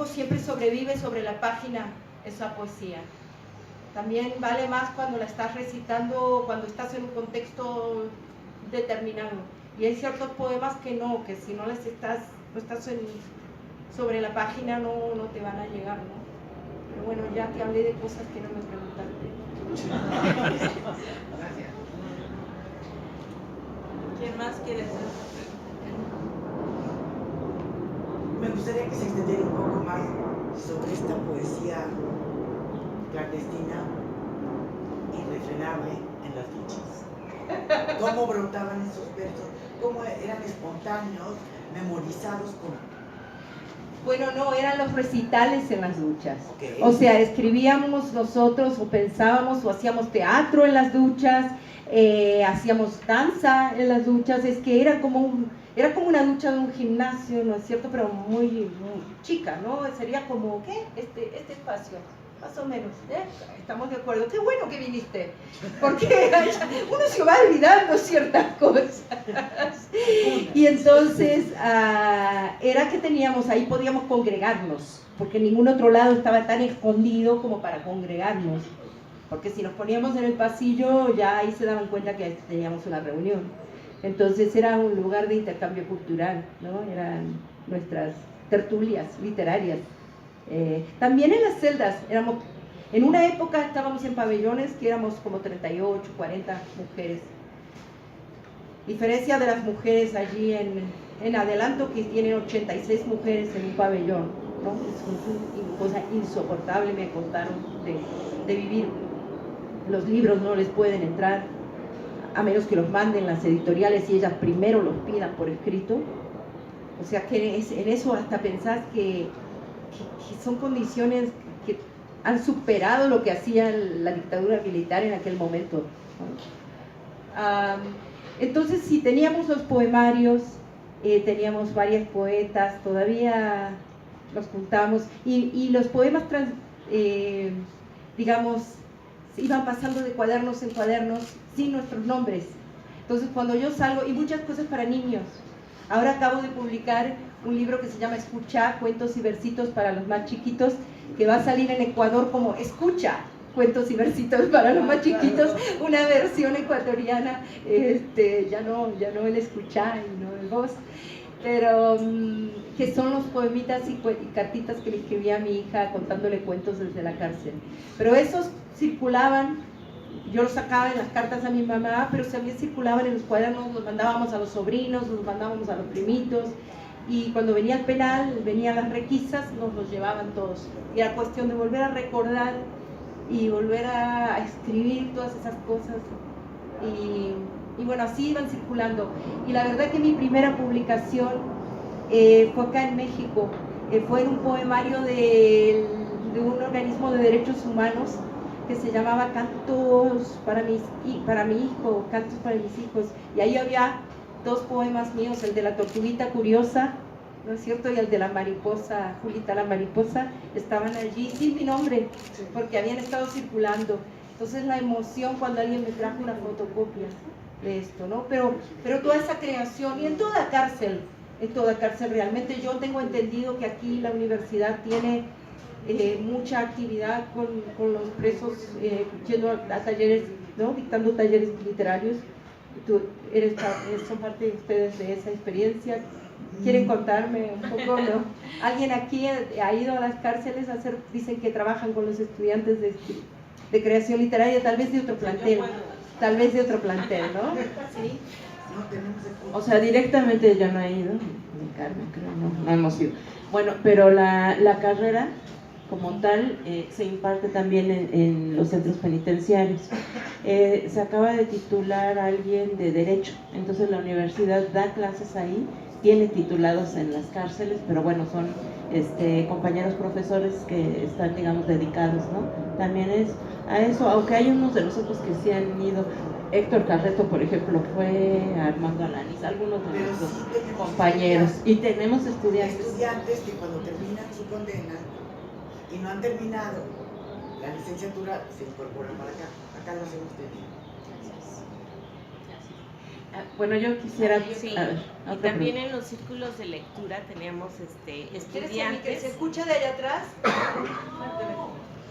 siempre sobrevive sobre la página esa poesía. También vale más cuando la estás recitando, cuando estás en un contexto determinado. Y hay ciertos poemas que si no estás sobre la página no te van a llegar, ¿no? Pero bueno, ya te hablé de cosas que no me preguntaste. Gracias. ¿Quién más quiere hacer? Me gustaría que se extendiera un poco más sobre esta poesía clandestina, irrefrenable en las duchas. ¿Cómo brotaban esos versos? ¿Cómo eran espontáneos, memorizados con...? Bueno, no, eran los recitales en las duchas. Okay. O sea, escribíamos nosotros, o pensábamos, o hacíamos teatro en las duchas, hacíamos danza en las duchas. Es que era como una ducha de un gimnasio, ¿no es cierto? Pero muy, muy chica, ¿no? Sería como, ¿qué? Este espacio, más o menos, ¿eh? Estamos de acuerdo. Qué bueno que viniste, porque uno se va olvidando ciertas cosas. Y entonces era que ahí podíamos congregarnos, porque en ningún otro lado estaba tan escondido como para congregarnos, porque si nos poníamos en el pasillo ya ahí se daban cuenta que teníamos una reunión. Entonces era un lugar de intercambio cultural, ¿no? Eran nuestras tertulias literarias. También en las celdas, en una época estábamos en pabellones que éramos como 38, 40 mujeres. Diferencia de las mujeres allí en Adelanto, que tienen 86 mujeres en un pabellón, ¿no? Es una cosa insoportable, me contaron, de vivir. Los libros no les pueden entrar. a menos que los manden las editoriales y ellas primero los pidan por escrito. O sea que en eso hasta pensás que son condiciones que han superado lo que hacía la dictadura militar en aquel momento, ¿no? Entonces, sí, teníamos los poemarios, teníamos varias poetas, todavía los juntamos, y los poemas, digamos, iban pasando de cuadernos en cuadernos sin nuestros nombres. Entonces, cuando yo salgo, y muchas cosas para niños. Ahora acabo de publicar un libro que se llama Escucha, cuentos y versitos para los más chiquitos, que va a salir en Ecuador como Escucha, cuentos y versitos para los más chiquitos, una versión ecuatoriana, ya no el escuchar y no el voz, pero que son los poemitas y cartitas que le escribía a mi hija contándole cuentos desde la cárcel. Pero esos circulaban, yo los sacaba en las cartas a mi mamá, pero también circulaban en los cuadernos, los mandábamos a los sobrinos, los mandábamos a los primitos, y cuando venía el penal, venían las requisas, nos los llevaban todos. Y era cuestión de volver a recordar y volver a escribir todas esas cosas, y bueno, así iban circulando. Y la verdad que mi primera publicación fue acá en México, fue en un poemario de un organismo de derechos humanos que se llamaba Cantos para mi hijo, Cantos para mis hijos, y ahí había 2 poemas míos, el de la tortuguita curiosa, ¿no es cierto?, y el de la mariposa, Julita la mariposa, estaban allí sin mi nombre, porque habían estado circulando. Entonces la emoción cuando alguien me trajo una fotocopia de esto, ¿no? Pero toda esa creación, y en toda cárcel realmente yo tengo entendido que aquí la universidad tiene mucha actividad con los presos, yendo a talleres, ¿no?, dictando talleres literarios. Son parte de ustedes de esa experiencia. ¿Quieren contarme un poco, no? ¿Alguien aquí ha ido a las cárceles a hacer, dicen que trabajan con los estudiantes de creación literaria, tal vez de otro plantel, ¿no? ¿Sí? O sea, directamente yo no he ido, ni Carmen, creo, no hemos ido. Bueno, pero la carrera como tal se imparte también en los centros penitenciarios. Se acaba de titular a alguien de Derecho, entonces la universidad da clases ahí, tiene titulados en las cárceles, pero bueno, son compañeros profesores que están, digamos, dedicados, ¿no? También es a eso, aunque hay unos de nosotros que sí han ido. Héctor Carreto, por ejemplo, fue Armando Alanis, algunos de nuestros compañeros, y tenemos estudiantes que cuando terminan su condena y no han terminado la licenciatura se incorporan para acá lo hacemos de. Bueno, yo quisiera... Sí, a ver, y también en los círculos de lectura teníamos ¿Quieres estudiantes. que se escucha de allá atrás?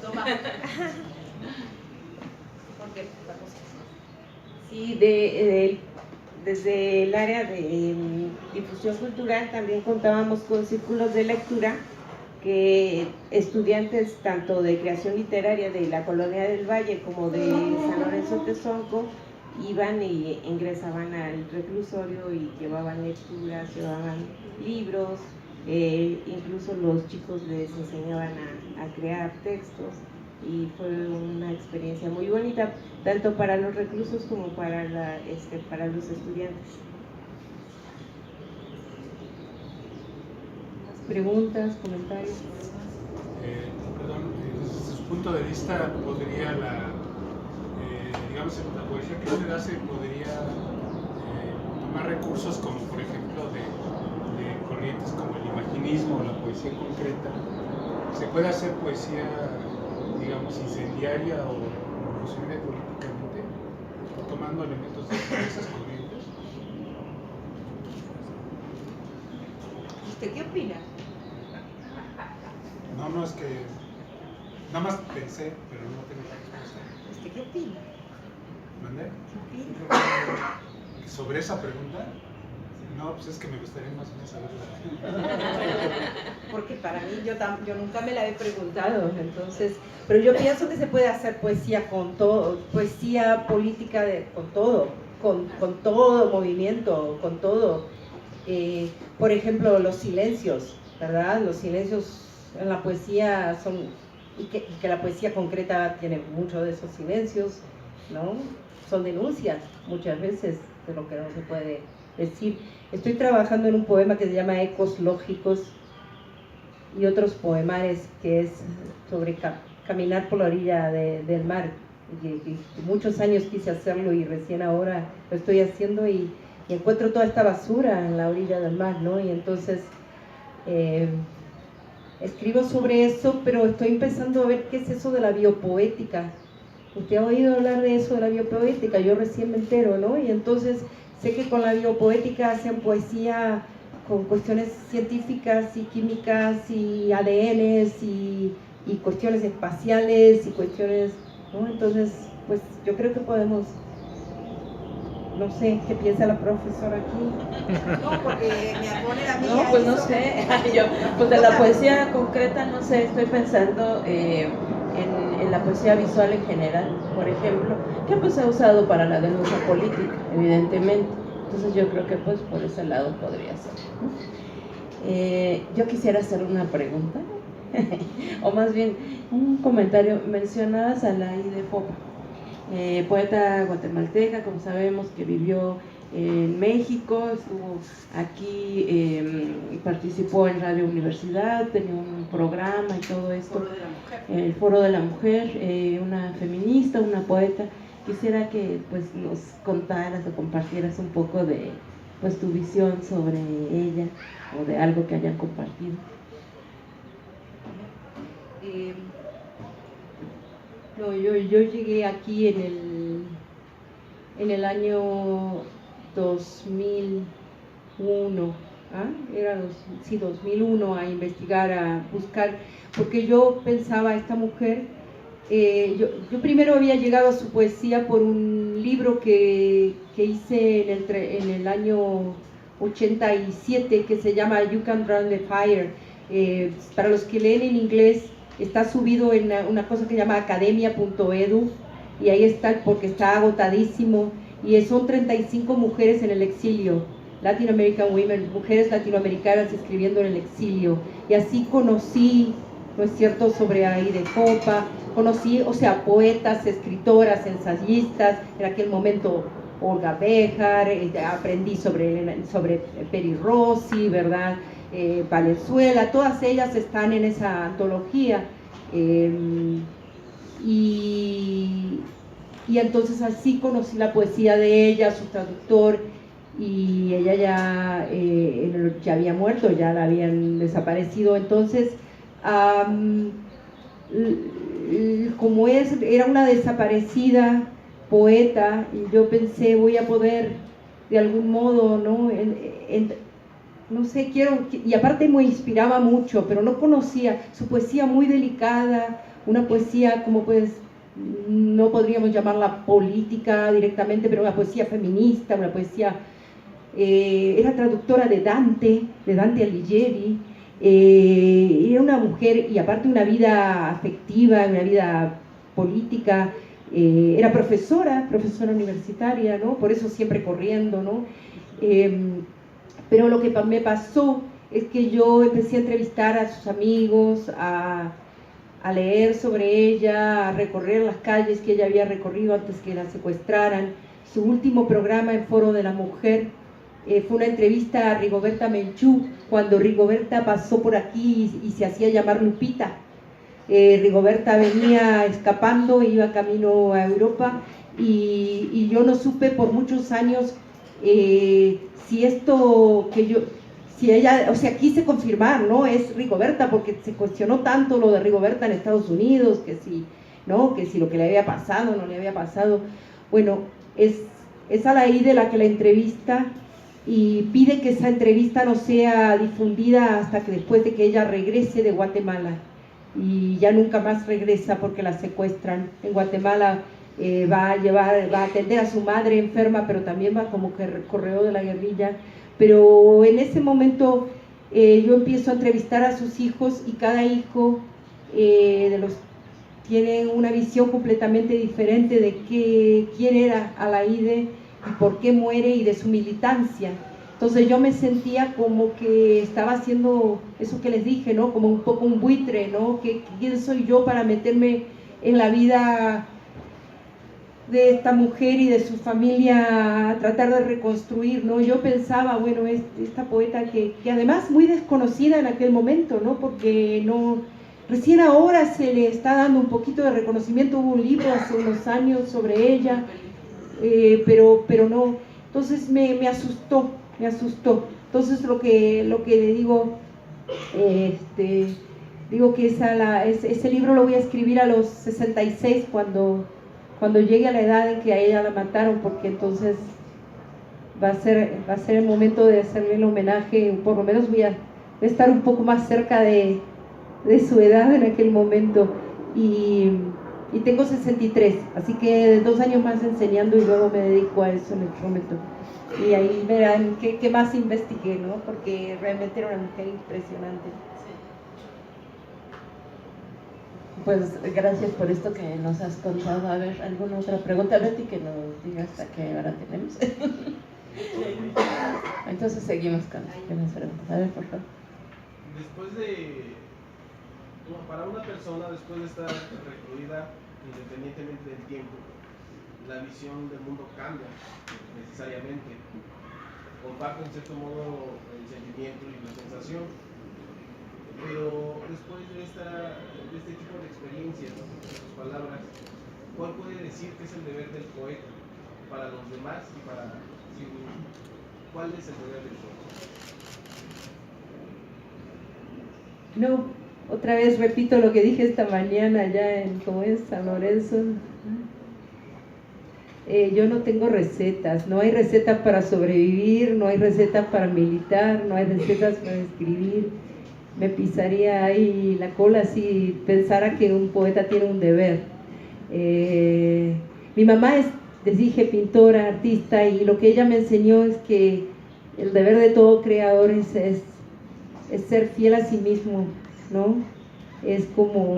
Toma. Porque sí, desde el área de difusión cultural también contábamos con círculos de lectura que estudiantes tanto de creación literaria de la Colonia del Valle como de San Lorenzo Tezonco iban y ingresaban al reclusorio y llevaban lecturas, llevaban libros, incluso los chicos les enseñaban a crear textos, y fue una experiencia muy bonita tanto para los reclusos como para los estudiantes. ¿Preguntas, comentarios? Perdón, desde su punto de vista, podría digamos, la poesía que usted hace podría tomar recursos como, por ejemplo, de corrientes como el imaginismo o la poesía concreta. ¿Se puede hacer poesía, digamos, incendiaria o revolucionaria políticamente, tomando elementos de esas corrientes? ¿Usted qué opina? No, es que nada más pensé, pero no tengo la respuesta. ¿Usted qué opina? ¿Mandé? ¿Qué opina? ¿Sobre esa pregunta? No, pues es que me gustaría más o menos saberla. Porque para mí, yo nunca me la he preguntado, entonces, pero yo pienso que se puede hacer poesía con todo, poesía política con todo movimiento, con todo. Por ejemplo, los silencios, ¿verdad? Los silencios en la poesía son, y que la poesía concreta tiene mucho de esos silencios. ¿no? Son denuncias muchas veces de lo que no se puede decir. Estoy trabajando en un poema que se llama Ecos Lógicos y otros poemares que es sobre caminar por la orilla del mar. Y muchos años quise hacerlo y recién ahora lo estoy haciendo y encuentro toda esta basura en la orilla del mar, ¿no? Y entonces escribo sobre eso, pero estoy empezando a ver qué es eso de la biopoética. ¿Usted ha oído hablar de eso de la biopoética? Yo recién me entero, ¿no? Y entonces sé que con la biopoética hacen poesía con cuestiones científicas y químicas y ADNs y cuestiones espaciales y cuestiones, ¿no? Entonces, pues yo creo que podemos, no sé, ¿qué piensa la profesora aquí? No, porque me pone a mí. No, pues no sé, yo, pues de la poesía concreta no sé, estoy pensando en la poesía visual en general, por ejemplo, que pues se ha usado para la denuncia política, evidentemente. Entonces yo creo que pues por ese lado podría ser, ¿no? Yo quisiera hacer una pregunta, o más bien un comentario. Mencionabas a Laide Fopa, poeta guatemalteca, como sabemos, que vivió en México, estuvo aquí, participó en Radio Universidad, tenía un programa y todo esto, el Foro de la Mujer, una feminista, una poeta. Quisiera que pues nos contaras o compartieras un poco de pues tu visión sobre ella o de algo que hayan compartido. No, yo llegué aquí en el año 2001, era 2001, a investigar, a buscar, porque yo pensaba, esta mujer, yo primero había llegado a su poesía por un libro que hice en el año 87, que se llama You Can Drown the Fire. Para los que leen en inglés, está subido en una cosa que se llama academia.edu, y ahí está porque está agotadísimo, y son 35 mujeres en el exilio, Latin American Women, mujeres latinoamericanas escribiendo en el exilio, y así conocí, ¿no es cierto?, sobre Laide Fopa, conocí, o sea, poetas, escritoras, ensayistas, en aquel momento Olga Béjar, aprendí sobre Peri Rossi, ¿verdad?, Valenzuela, todas ellas están en esa antología, y entonces así conocí la poesía de ella, su traductor, y ella ya había muerto, ya la habían desaparecido. Entonces como era una desaparecida poeta, y yo pensé, voy a poder de algún modo, ¿no? No sé, y aparte me inspiraba mucho, pero no conocía su poesía, muy delicada, una poesía como pues, no podríamos llamarla política directamente, pero una poesía feminista, una poesía, era traductora de Dante Alighieri, era una mujer, y aparte una vida afectiva, una vida política, era profesora universitaria, ¿no? Por eso siempre corriendo, ¿no? Pero lo que me pasó es que yo empecé a entrevistar a sus amigos, a leer sobre ella, a recorrer las calles que ella había recorrido antes que la secuestraran. Su último programa en Foro de la Mujer fue una entrevista a Rigoberta Menchú, cuando Rigoberta pasó por aquí y se hacía llamar Lupita. Rigoberta venía escapando, iba camino a Europa, y yo no supe por muchos años si ella, o sea, quise confirmar, ¿no? Es Rigoberta, porque se cuestionó tanto lo de Rigoberta en Estados Unidos, que si lo que le había pasado, no le había pasado. Bueno, es a Laide la que la entrevista, y pide que esa entrevista no sea difundida hasta que después de que ella regrese de Guatemala, y ya nunca más regresa porque la secuestran. En Guatemala va a atender a su madre enferma, pero también va como que correo de la guerrilla. Pero en ese momento yo empiezo a entrevistar a sus hijos, y cada hijo tiene una visión completamente diferente de quién era Laide y por qué muere, y de su militancia. Entonces yo me sentía como que estaba haciendo eso que les dije, ¿no? Como un poco un buitre, ¿no? ¿Quién soy yo para meterme en la vida de esta mujer y de su familia, tratar de reconstruir, ¿no? Yo pensaba, bueno, esta poeta que además muy desconocida en aquel momento, ¿no? Porque no, recién ahora se le está dando un poquito de reconocimiento, hubo un libro hace unos años sobre ella, pero no, entonces me asustó, entonces lo que le digo, digo que ese libro lo voy a escribir a los 66 cuando llegue a la edad en que a ella la mataron, porque entonces va a ser el momento de hacerle el homenaje, por lo menos voy a estar un poco más cerca de su edad en aquel momento, y tengo 63, así que 2 años más enseñando y luego me dedico a eso en este momento. Y ahí verán qué más investigué, ¿no? Porque realmente era una mujer impresionante. Pues gracias por esto que nos has contado. A ver, ¿alguna otra pregunta, Betty, que nos digas a qué hora tenemos? Entonces seguimos con las preguntas. A ver, por favor. Para una persona, después de estar recluida, independientemente del tiempo, la visión del mundo cambia necesariamente. Comparte en cierto modo el sentimiento y la sensación. Pero después de este tipo de experiencias, sus palabras, ¿cuál puede decir que es el deber del poeta para los demás y para sí mismo? ¿Cuál es el deber del poeta? No, otra vez repito lo que dije esta mañana allá en San Lorenzo. Yo no tengo recetas, no hay recetas para sobrevivir, no hay recetas para militar, no hay recetas para escribir. Me pisaría ahí la cola si pensara que un poeta tiene un deber. Mi mamá es, les dije, pintora, artista, y lo que ella me enseñó es que el deber de todo creador es ser fiel a sí mismo, ¿no? Es como...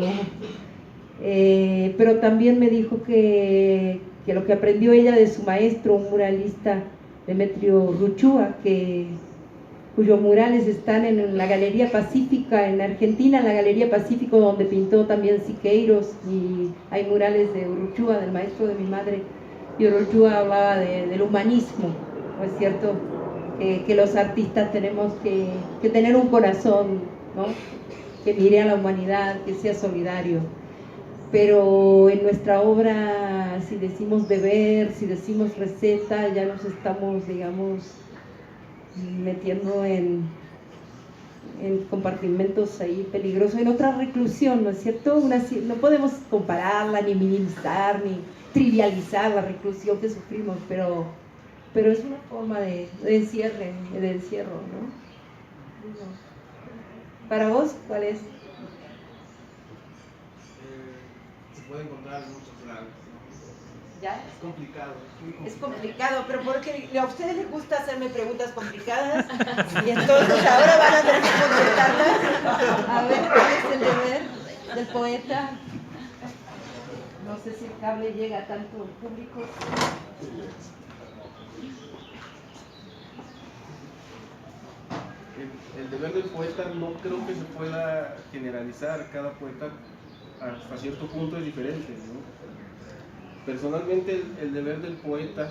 pero también me dijo que lo que aprendió ella de su maestro, un muralista, Demetrio Ruchúa, cuyos murales están en la Galería Pacífica, en Argentina, en la Galería Pacífico, donde pintó también Siqueiros, y hay murales de Uruchúa, del maestro de mi madre, y Uruchúa hablaba del humanismo, ¿no es cierto? Que los artistas tenemos que tener un corazón, ¿no? Que mire a la humanidad, que sea solidario. Pero en nuestra obra, si decimos deber, si decimos receta, ya nos estamos, digamos, metiendo en compartimentos ahí peligrosos, en otra reclusión, ¿no es cierto? No podemos compararla, ni minimizar, ni trivializar la reclusión que sufrimos, pero es una forma de encierro, ¿no? Para vos, ¿cuál es? Se puede encontrar en muchos lados, ¿no? ¿Ya? Es complicado. Es complicado, pero porque a ustedes les gusta hacerme preguntas complicadas y entonces ahora van a tener que contestarlas. A ver, ¿cuál es el deber del poeta? No sé si el cable llega a tanto público. El deber del poeta no creo que se pueda generalizar. Cada poeta hasta cierto punto es diferente, ¿no? Personalmente el deber del poeta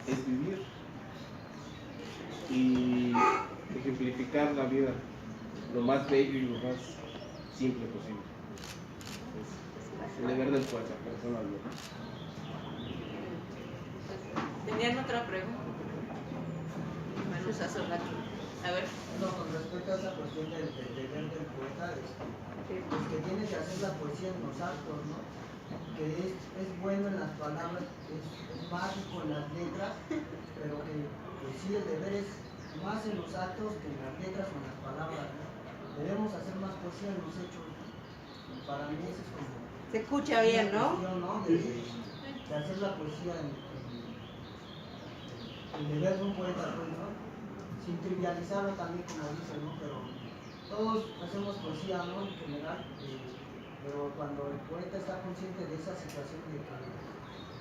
es vivir y ejemplificar la vida lo más bello y lo más simple posible. Es el deber del poeta, personalmente. ¿Tenían otra pregunta? Manos a sonar. A ver. No, con respecto a esa cuestión del deber del poeta, pues que tiene que hacer la poesía en los actos, ¿no? Que es bueno en las palabras, es mágico en las letras, pero que sí el deber es más en los actos que en las letras o en las palabras, ¿no? Debemos hacer más poesía en los hechos. Para mí eso es como... Se escucha bien, ¿no? De hacer la poesía en el deber de un poeta, pues, ¿no? Sin trivializarlo también, como dicen, ¿no? Pero todos hacemos poesía, ¿no? En general, pero cuando el poeta está consciente de esa situación de que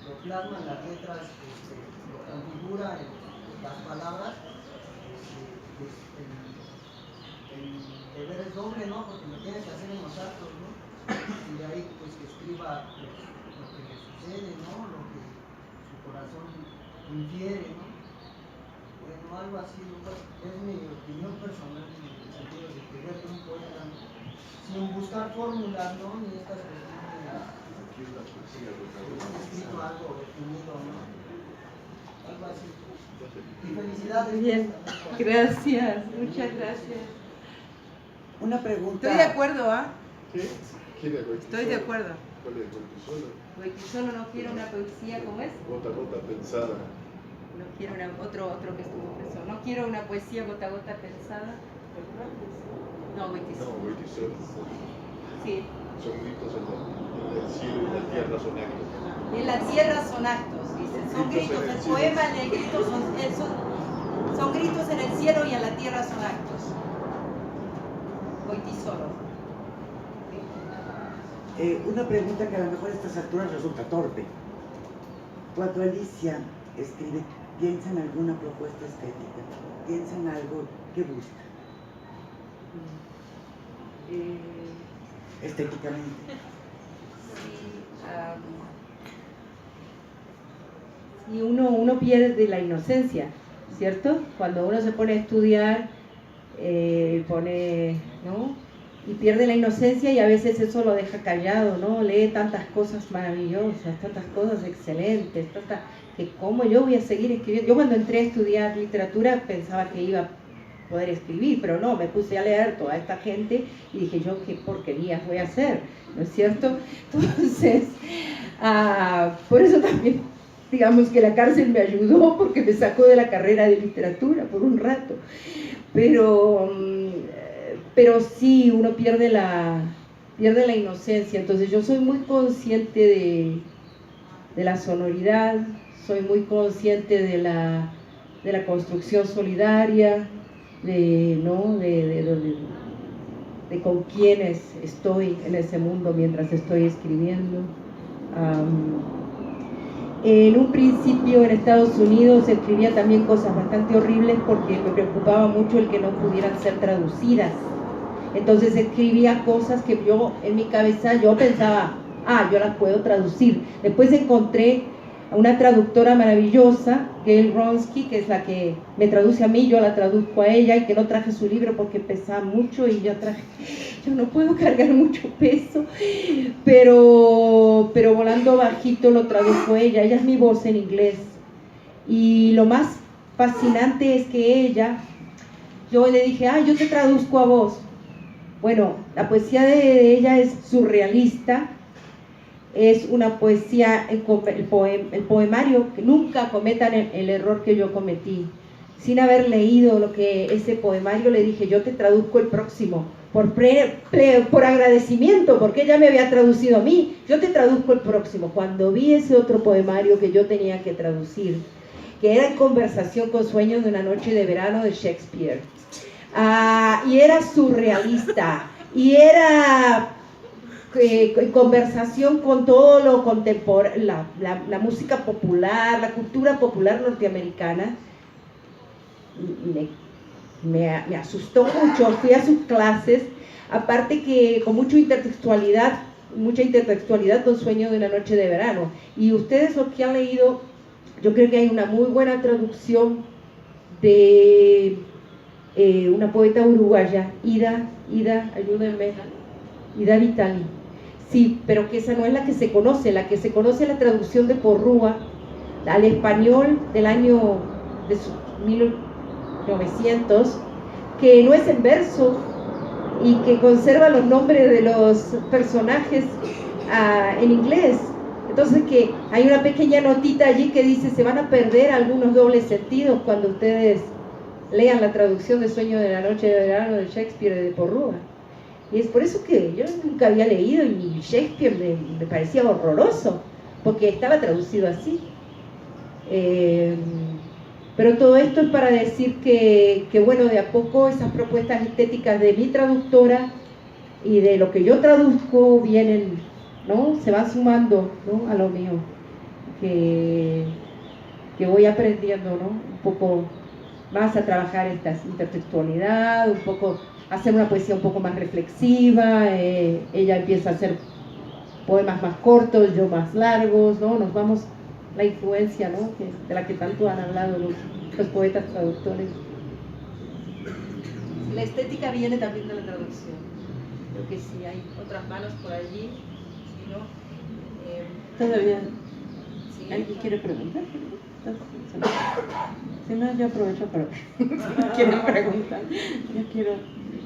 lo plasma en las letras, lo configura en las palabras, el deber es doble, ¿no? Porque lo tienes que hacer en los actos, ¿no? y de ahí pues que escriba pues, lo que le sucede, ¿no? Lo que su corazón infiere, ¿no? Bueno, algo así, pues, es mi opinión personal en el sentido de que ver un poeta, ¿no? Sin buscar fórmulas, ¿no? Ni estas cuestiones. Escrito algo definido, ¿no? Algo así. Y felicidades. Bien, gracias, muchas gracias. Una pregunta. Estoy de acuerdo, ¿ah? ¿Quién es Goitisolo? Estoy de acuerdo. ¿Cuál es Goitisolo? Goitisolo no quiere una poesía como es. Gota a gota pensada. No quiero otro que estuvo preso. No quiero una poesía gota a gota pensada. No, Goitisolo. No, Goitisolo. Sí. Son gritos en el cielo y la tierra son actos. En la tierra son actos, dice. Son gritos. El poema en el grito son gritos en el cielo y en la tierra son actos. Goitisolo. Una pregunta que a lo mejor a estas alturas resulta torpe. Cuando Alicia escribe, ¿piensa en alguna propuesta estética? ¿Piensa en algo que busca? Estéticamente. Y uno pierde la inocencia, ¿cierto? Cuando uno se pone a estudiar, ¿no? Y pierde la inocencia y a veces eso lo deja callado, ¿no? Lee tantas cosas maravillosas, tantas cosas excelentes, que cómo yo voy a seguir escribiendo. Yo cuando entré a estudiar literatura pensaba que iba a poder escribir, pero no, me puse a leer toda esta gente y dije yo, qué porquerías voy a hacer, ¿no es cierto? Entonces, por eso también, digamos que la cárcel me ayudó porque me sacó de la carrera de literatura por un rato, pero sí, uno pierde la inocencia. Entonces yo soy muy consciente de la sonoridad, soy muy consciente de la construcción solidaria, de con quienes estoy en ese mundo mientras estoy escribiendo. En un principio en Estados Unidos escribía también cosas bastante horribles porque me preocupaba mucho el que no pudieran ser traducidas. Entonces escribía cosas que yo en mi cabeza yo pensaba, yo las puedo traducir. Después encontré a una traductora maravillosa, Gail Ronsky, que es la que me traduce a mí, yo la traduzco a ella, y que no traje su libro porque pesaba mucho y yo no puedo cargar mucho peso, pero Volando Bajito lo tradujo ella es mi voz en inglés. Y lo más fascinante es que yo le dije, yo te traduzco a vos. Bueno, la poesía de ella es surrealista, es una poesía, el poemario, que nunca cometan el error que yo cometí. Sin haber leído ese poemario le dije, yo te traduzco el próximo, por agradecimiento, porque ella me había traducido a mí, yo te traduzco el próximo. Cuando vi ese otro poemario que yo tenía que traducir, que era En conversación con sueños de una noche de verano de Shakespeare, y era surrealista, y era en conversación con todo lo contemporáneo, la música popular, la cultura popular norteamericana, me asustó mucho. Fui a sus clases, aparte que con mucha intertextualidad con Sueño de una noche de verano. Y ustedes los que han leído, yo creo que hay una muy buena traducción de una poeta uruguaya, Ida, ayúdenme, Ida Vitali. Sí, pero que esa no es la que se conoce. La que se conoce es la traducción de Porrúa al español del año de 1900, que no es en verso y que conserva los nombres de los personajes en inglés. Entonces que hay una pequeña notita allí que dice, se van a perder algunos dobles sentidos cuando ustedes lean la traducción de Sueño de la noche de verano de Shakespeare de Porrúa. Y es por eso que yo nunca había leído y Shakespeare me parecía horroroso, porque estaba traducido así. Pero todo esto es para decir que bueno, de a poco esas propuestas estéticas de mi traductora y de lo que yo traduzco vienen, ¿no? Se van sumando, ¿no? A lo mío, que voy aprendiendo, ¿no? Un poco más a trabajar esta intertextualidad, un poco hacer una poesía un poco más reflexiva. Ella empieza a hacer poemas más cortos, yo más largos, ¿no? Nos vamos, la influencia, ¿no? De la que tanto han hablado los poetas traductores. La estética viene también de la traducción. Creo que sí hay otras manos por allí, si no... Todavía. ¿sí? ¿Alguien quiere preguntar? Si no, yo aprovecho para quieren preguntar.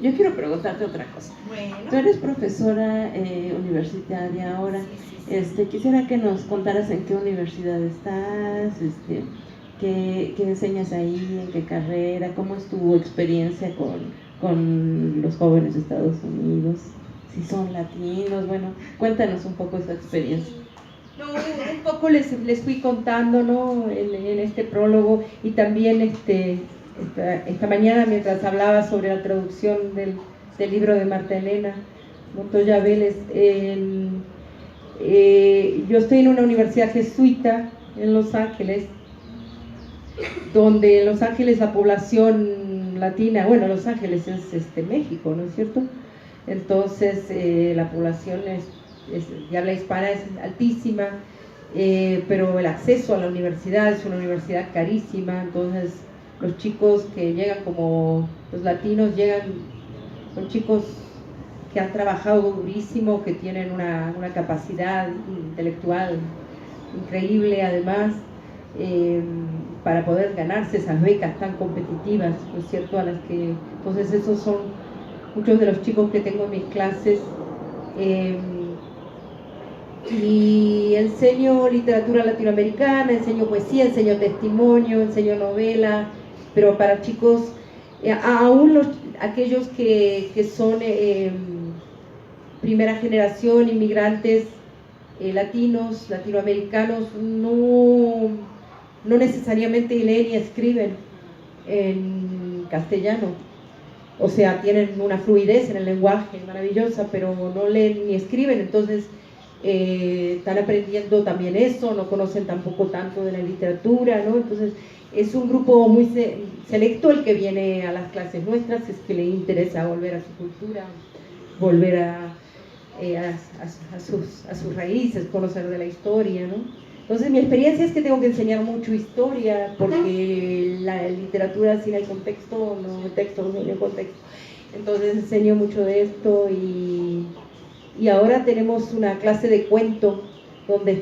Yo quiero preguntarte otra cosa. Bueno. Tú eres profesora universitaria ahora. Quisiera que nos contaras en qué universidad estás, qué enseñas ahí, en qué carrera, cómo es tu experiencia con los jóvenes de Estados Unidos, si son latinos, bueno, cuéntanos un poco esa experiencia. No, un poco les fui contando, ¿no? En este prólogo, y también esta mañana mientras hablaba sobre la traducción del libro de Marta Elena Montoya Vélez. Yo estoy en una universidad jesuita en Los Ángeles, donde en Los Ángeles la población latina, bueno, Los Ángeles es México, ¿no es cierto? Entonces la población de habla hispana es altísima, pero el acceso a la universidad es una universidad carísima. Entonces los chicos que llegan, como los latinos llegan, son chicos que han trabajado durísimo, que tienen una capacidad intelectual increíble, además, para poder ganarse esas becas tan competitivas, ¿no es cierto? Entonces esos son muchos de los chicos que tengo en mis clases. Y enseño literatura latinoamericana, enseño poesía, enseño testimonio, enseño novela, pero para chicos, aún aquellos que son primera generación, inmigrantes latinos, latinoamericanos, no necesariamente leen y escriben en castellano. O sea, tienen una fluidez en el lenguaje maravillosa, pero no leen ni escriben. Entonces están aprendiendo también eso, no conocen tampoco tanto de la literatura, ¿no? Entonces es un grupo muy selecto el que viene a las clases nuestras, es que le interesa volver a su cultura, volver a sus raíces, conocer de la historia, ¿no? Entonces mi experiencia es que tengo que enseñar mucho historia, porque la literatura sin el contexto, no el texto, no el contexto. Entonces enseño mucho de esto, y ahora tenemos una clase de cuento donde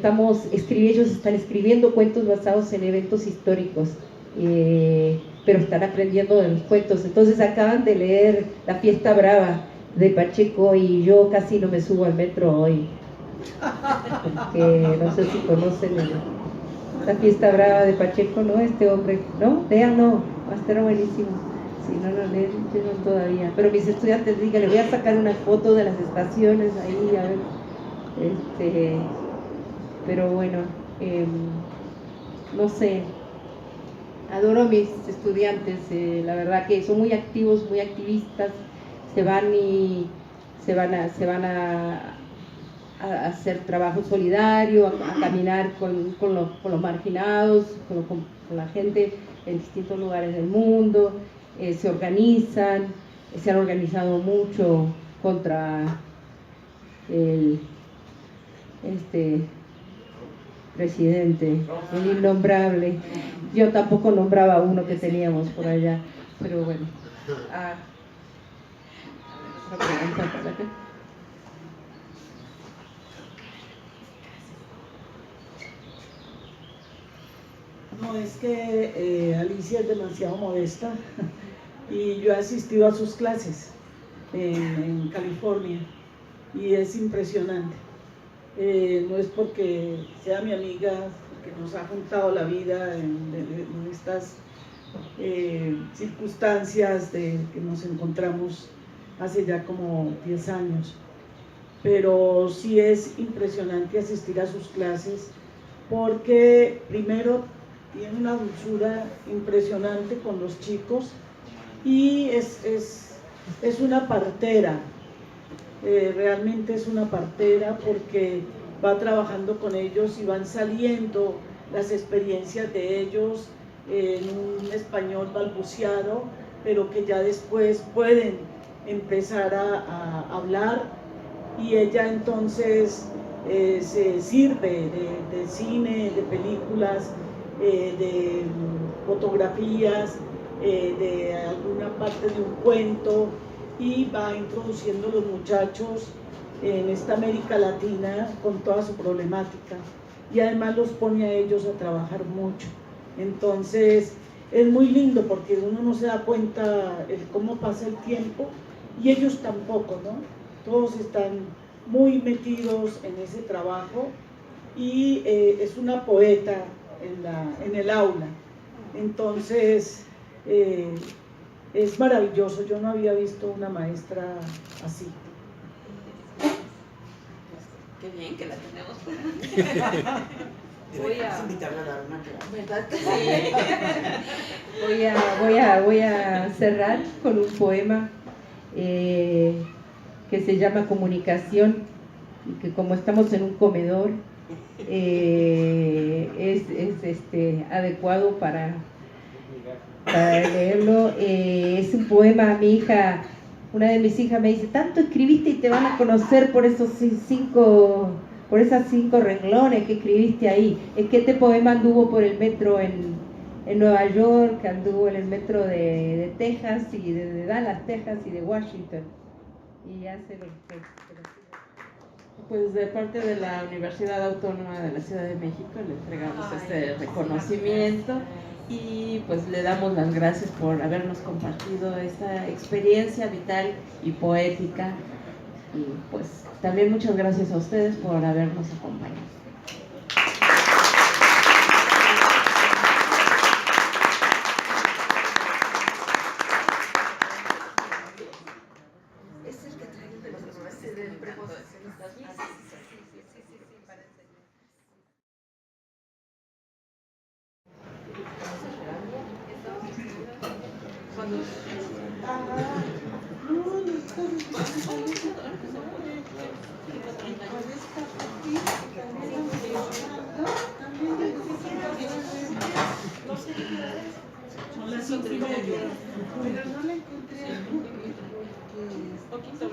ellos están escribiendo cuentos basados en eventos históricos, pero están aprendiendo de los cuentos. Entonces acaban de leer La Fiesta Brava de Pacheco, y yo casi no me subo al metro hoy, porque no sé si conocen La Fiesta Brava de Pacheco, ¿no? Este hombre, ¿no? Leanlo, va a estar buenísimo. Si no lo leen, yo no todavía. Pero mis estudiantes, digan, le voy a sacar una foto de las estaciones ahí, a ver. Pero bueno, no sé. Adoro a mis estudiantes, la verdad que son muy activos, muy activistas. Se van a hacer trabajo solidario, a caminar con los marginados, con la gente en distintos lugares del mundo. Se organizan, se han organizado mucho contra el presidente, el innombrable. Yo tampoco nombraba a uno que teníamos por allá, pero bueno. Otra pregunta para acá. No, es que Alicia es demasiado modesta y yo he asistido a sus clases en California y es impresionante. No es porque sea mi amiga, porque nos ha juntado la vida en estas circunstancias de que nos encontramos hace ya como 10 años, pero sí es impresionante asistir a sus clases, porque primero tiene una dulzura impresionante con los chicos y es una partera, realmente es una partera, porque va trabajando con ellos y van saliendo las experiencias de ellos en un español balbuceado, pero que ya después pueden empezar a hablar, y ella entonces se sirve de cine, de películas, de fotografías, de alguna parte de un cuento, y va introduciendo a los muchachos en esta América Latina con toda su problemática, y además los pone a ellos a trabajar mucho. Entonces es muy lindo porque uno no se da cuenta de cómo pasa el tiempo, y ellos tampoco, ¿no? Todos están muy metidos en ese trabajo, y es una poeta en el aula. Entonces es maravilloso. Yo no había visto una maestra así. Qué bien que la tenemos por aquí. Deberíamos invitarla a dar una clase. ¿Verdad que sí? Voy a cerrar con un poema que se llama Comunicación, y que como estamos en un comedor es adecuado para leerlo. Es un poema. Mi hija, una de mis hijas me dice: tanto escribiste y te van a conocer por esas 5 renglones que escribiste ahí. Es que este poema anduvo por el metro en Nueva York, anduvo en el metro de Texas, y de Dallas, Texas, y de Washington, y hace lo que pues de parte de la Universidad Autónoma de la Ciudad de México le entregamos este reconocimiento, y pues le damos las gracias por habernos compartido esta experiencia vital y poética, y pues también muchas gracias a ustedes por habernos acompañado. Es el que trae de los preposiciones. Cuando Son las 5:30. pero no la encontré. Poquito.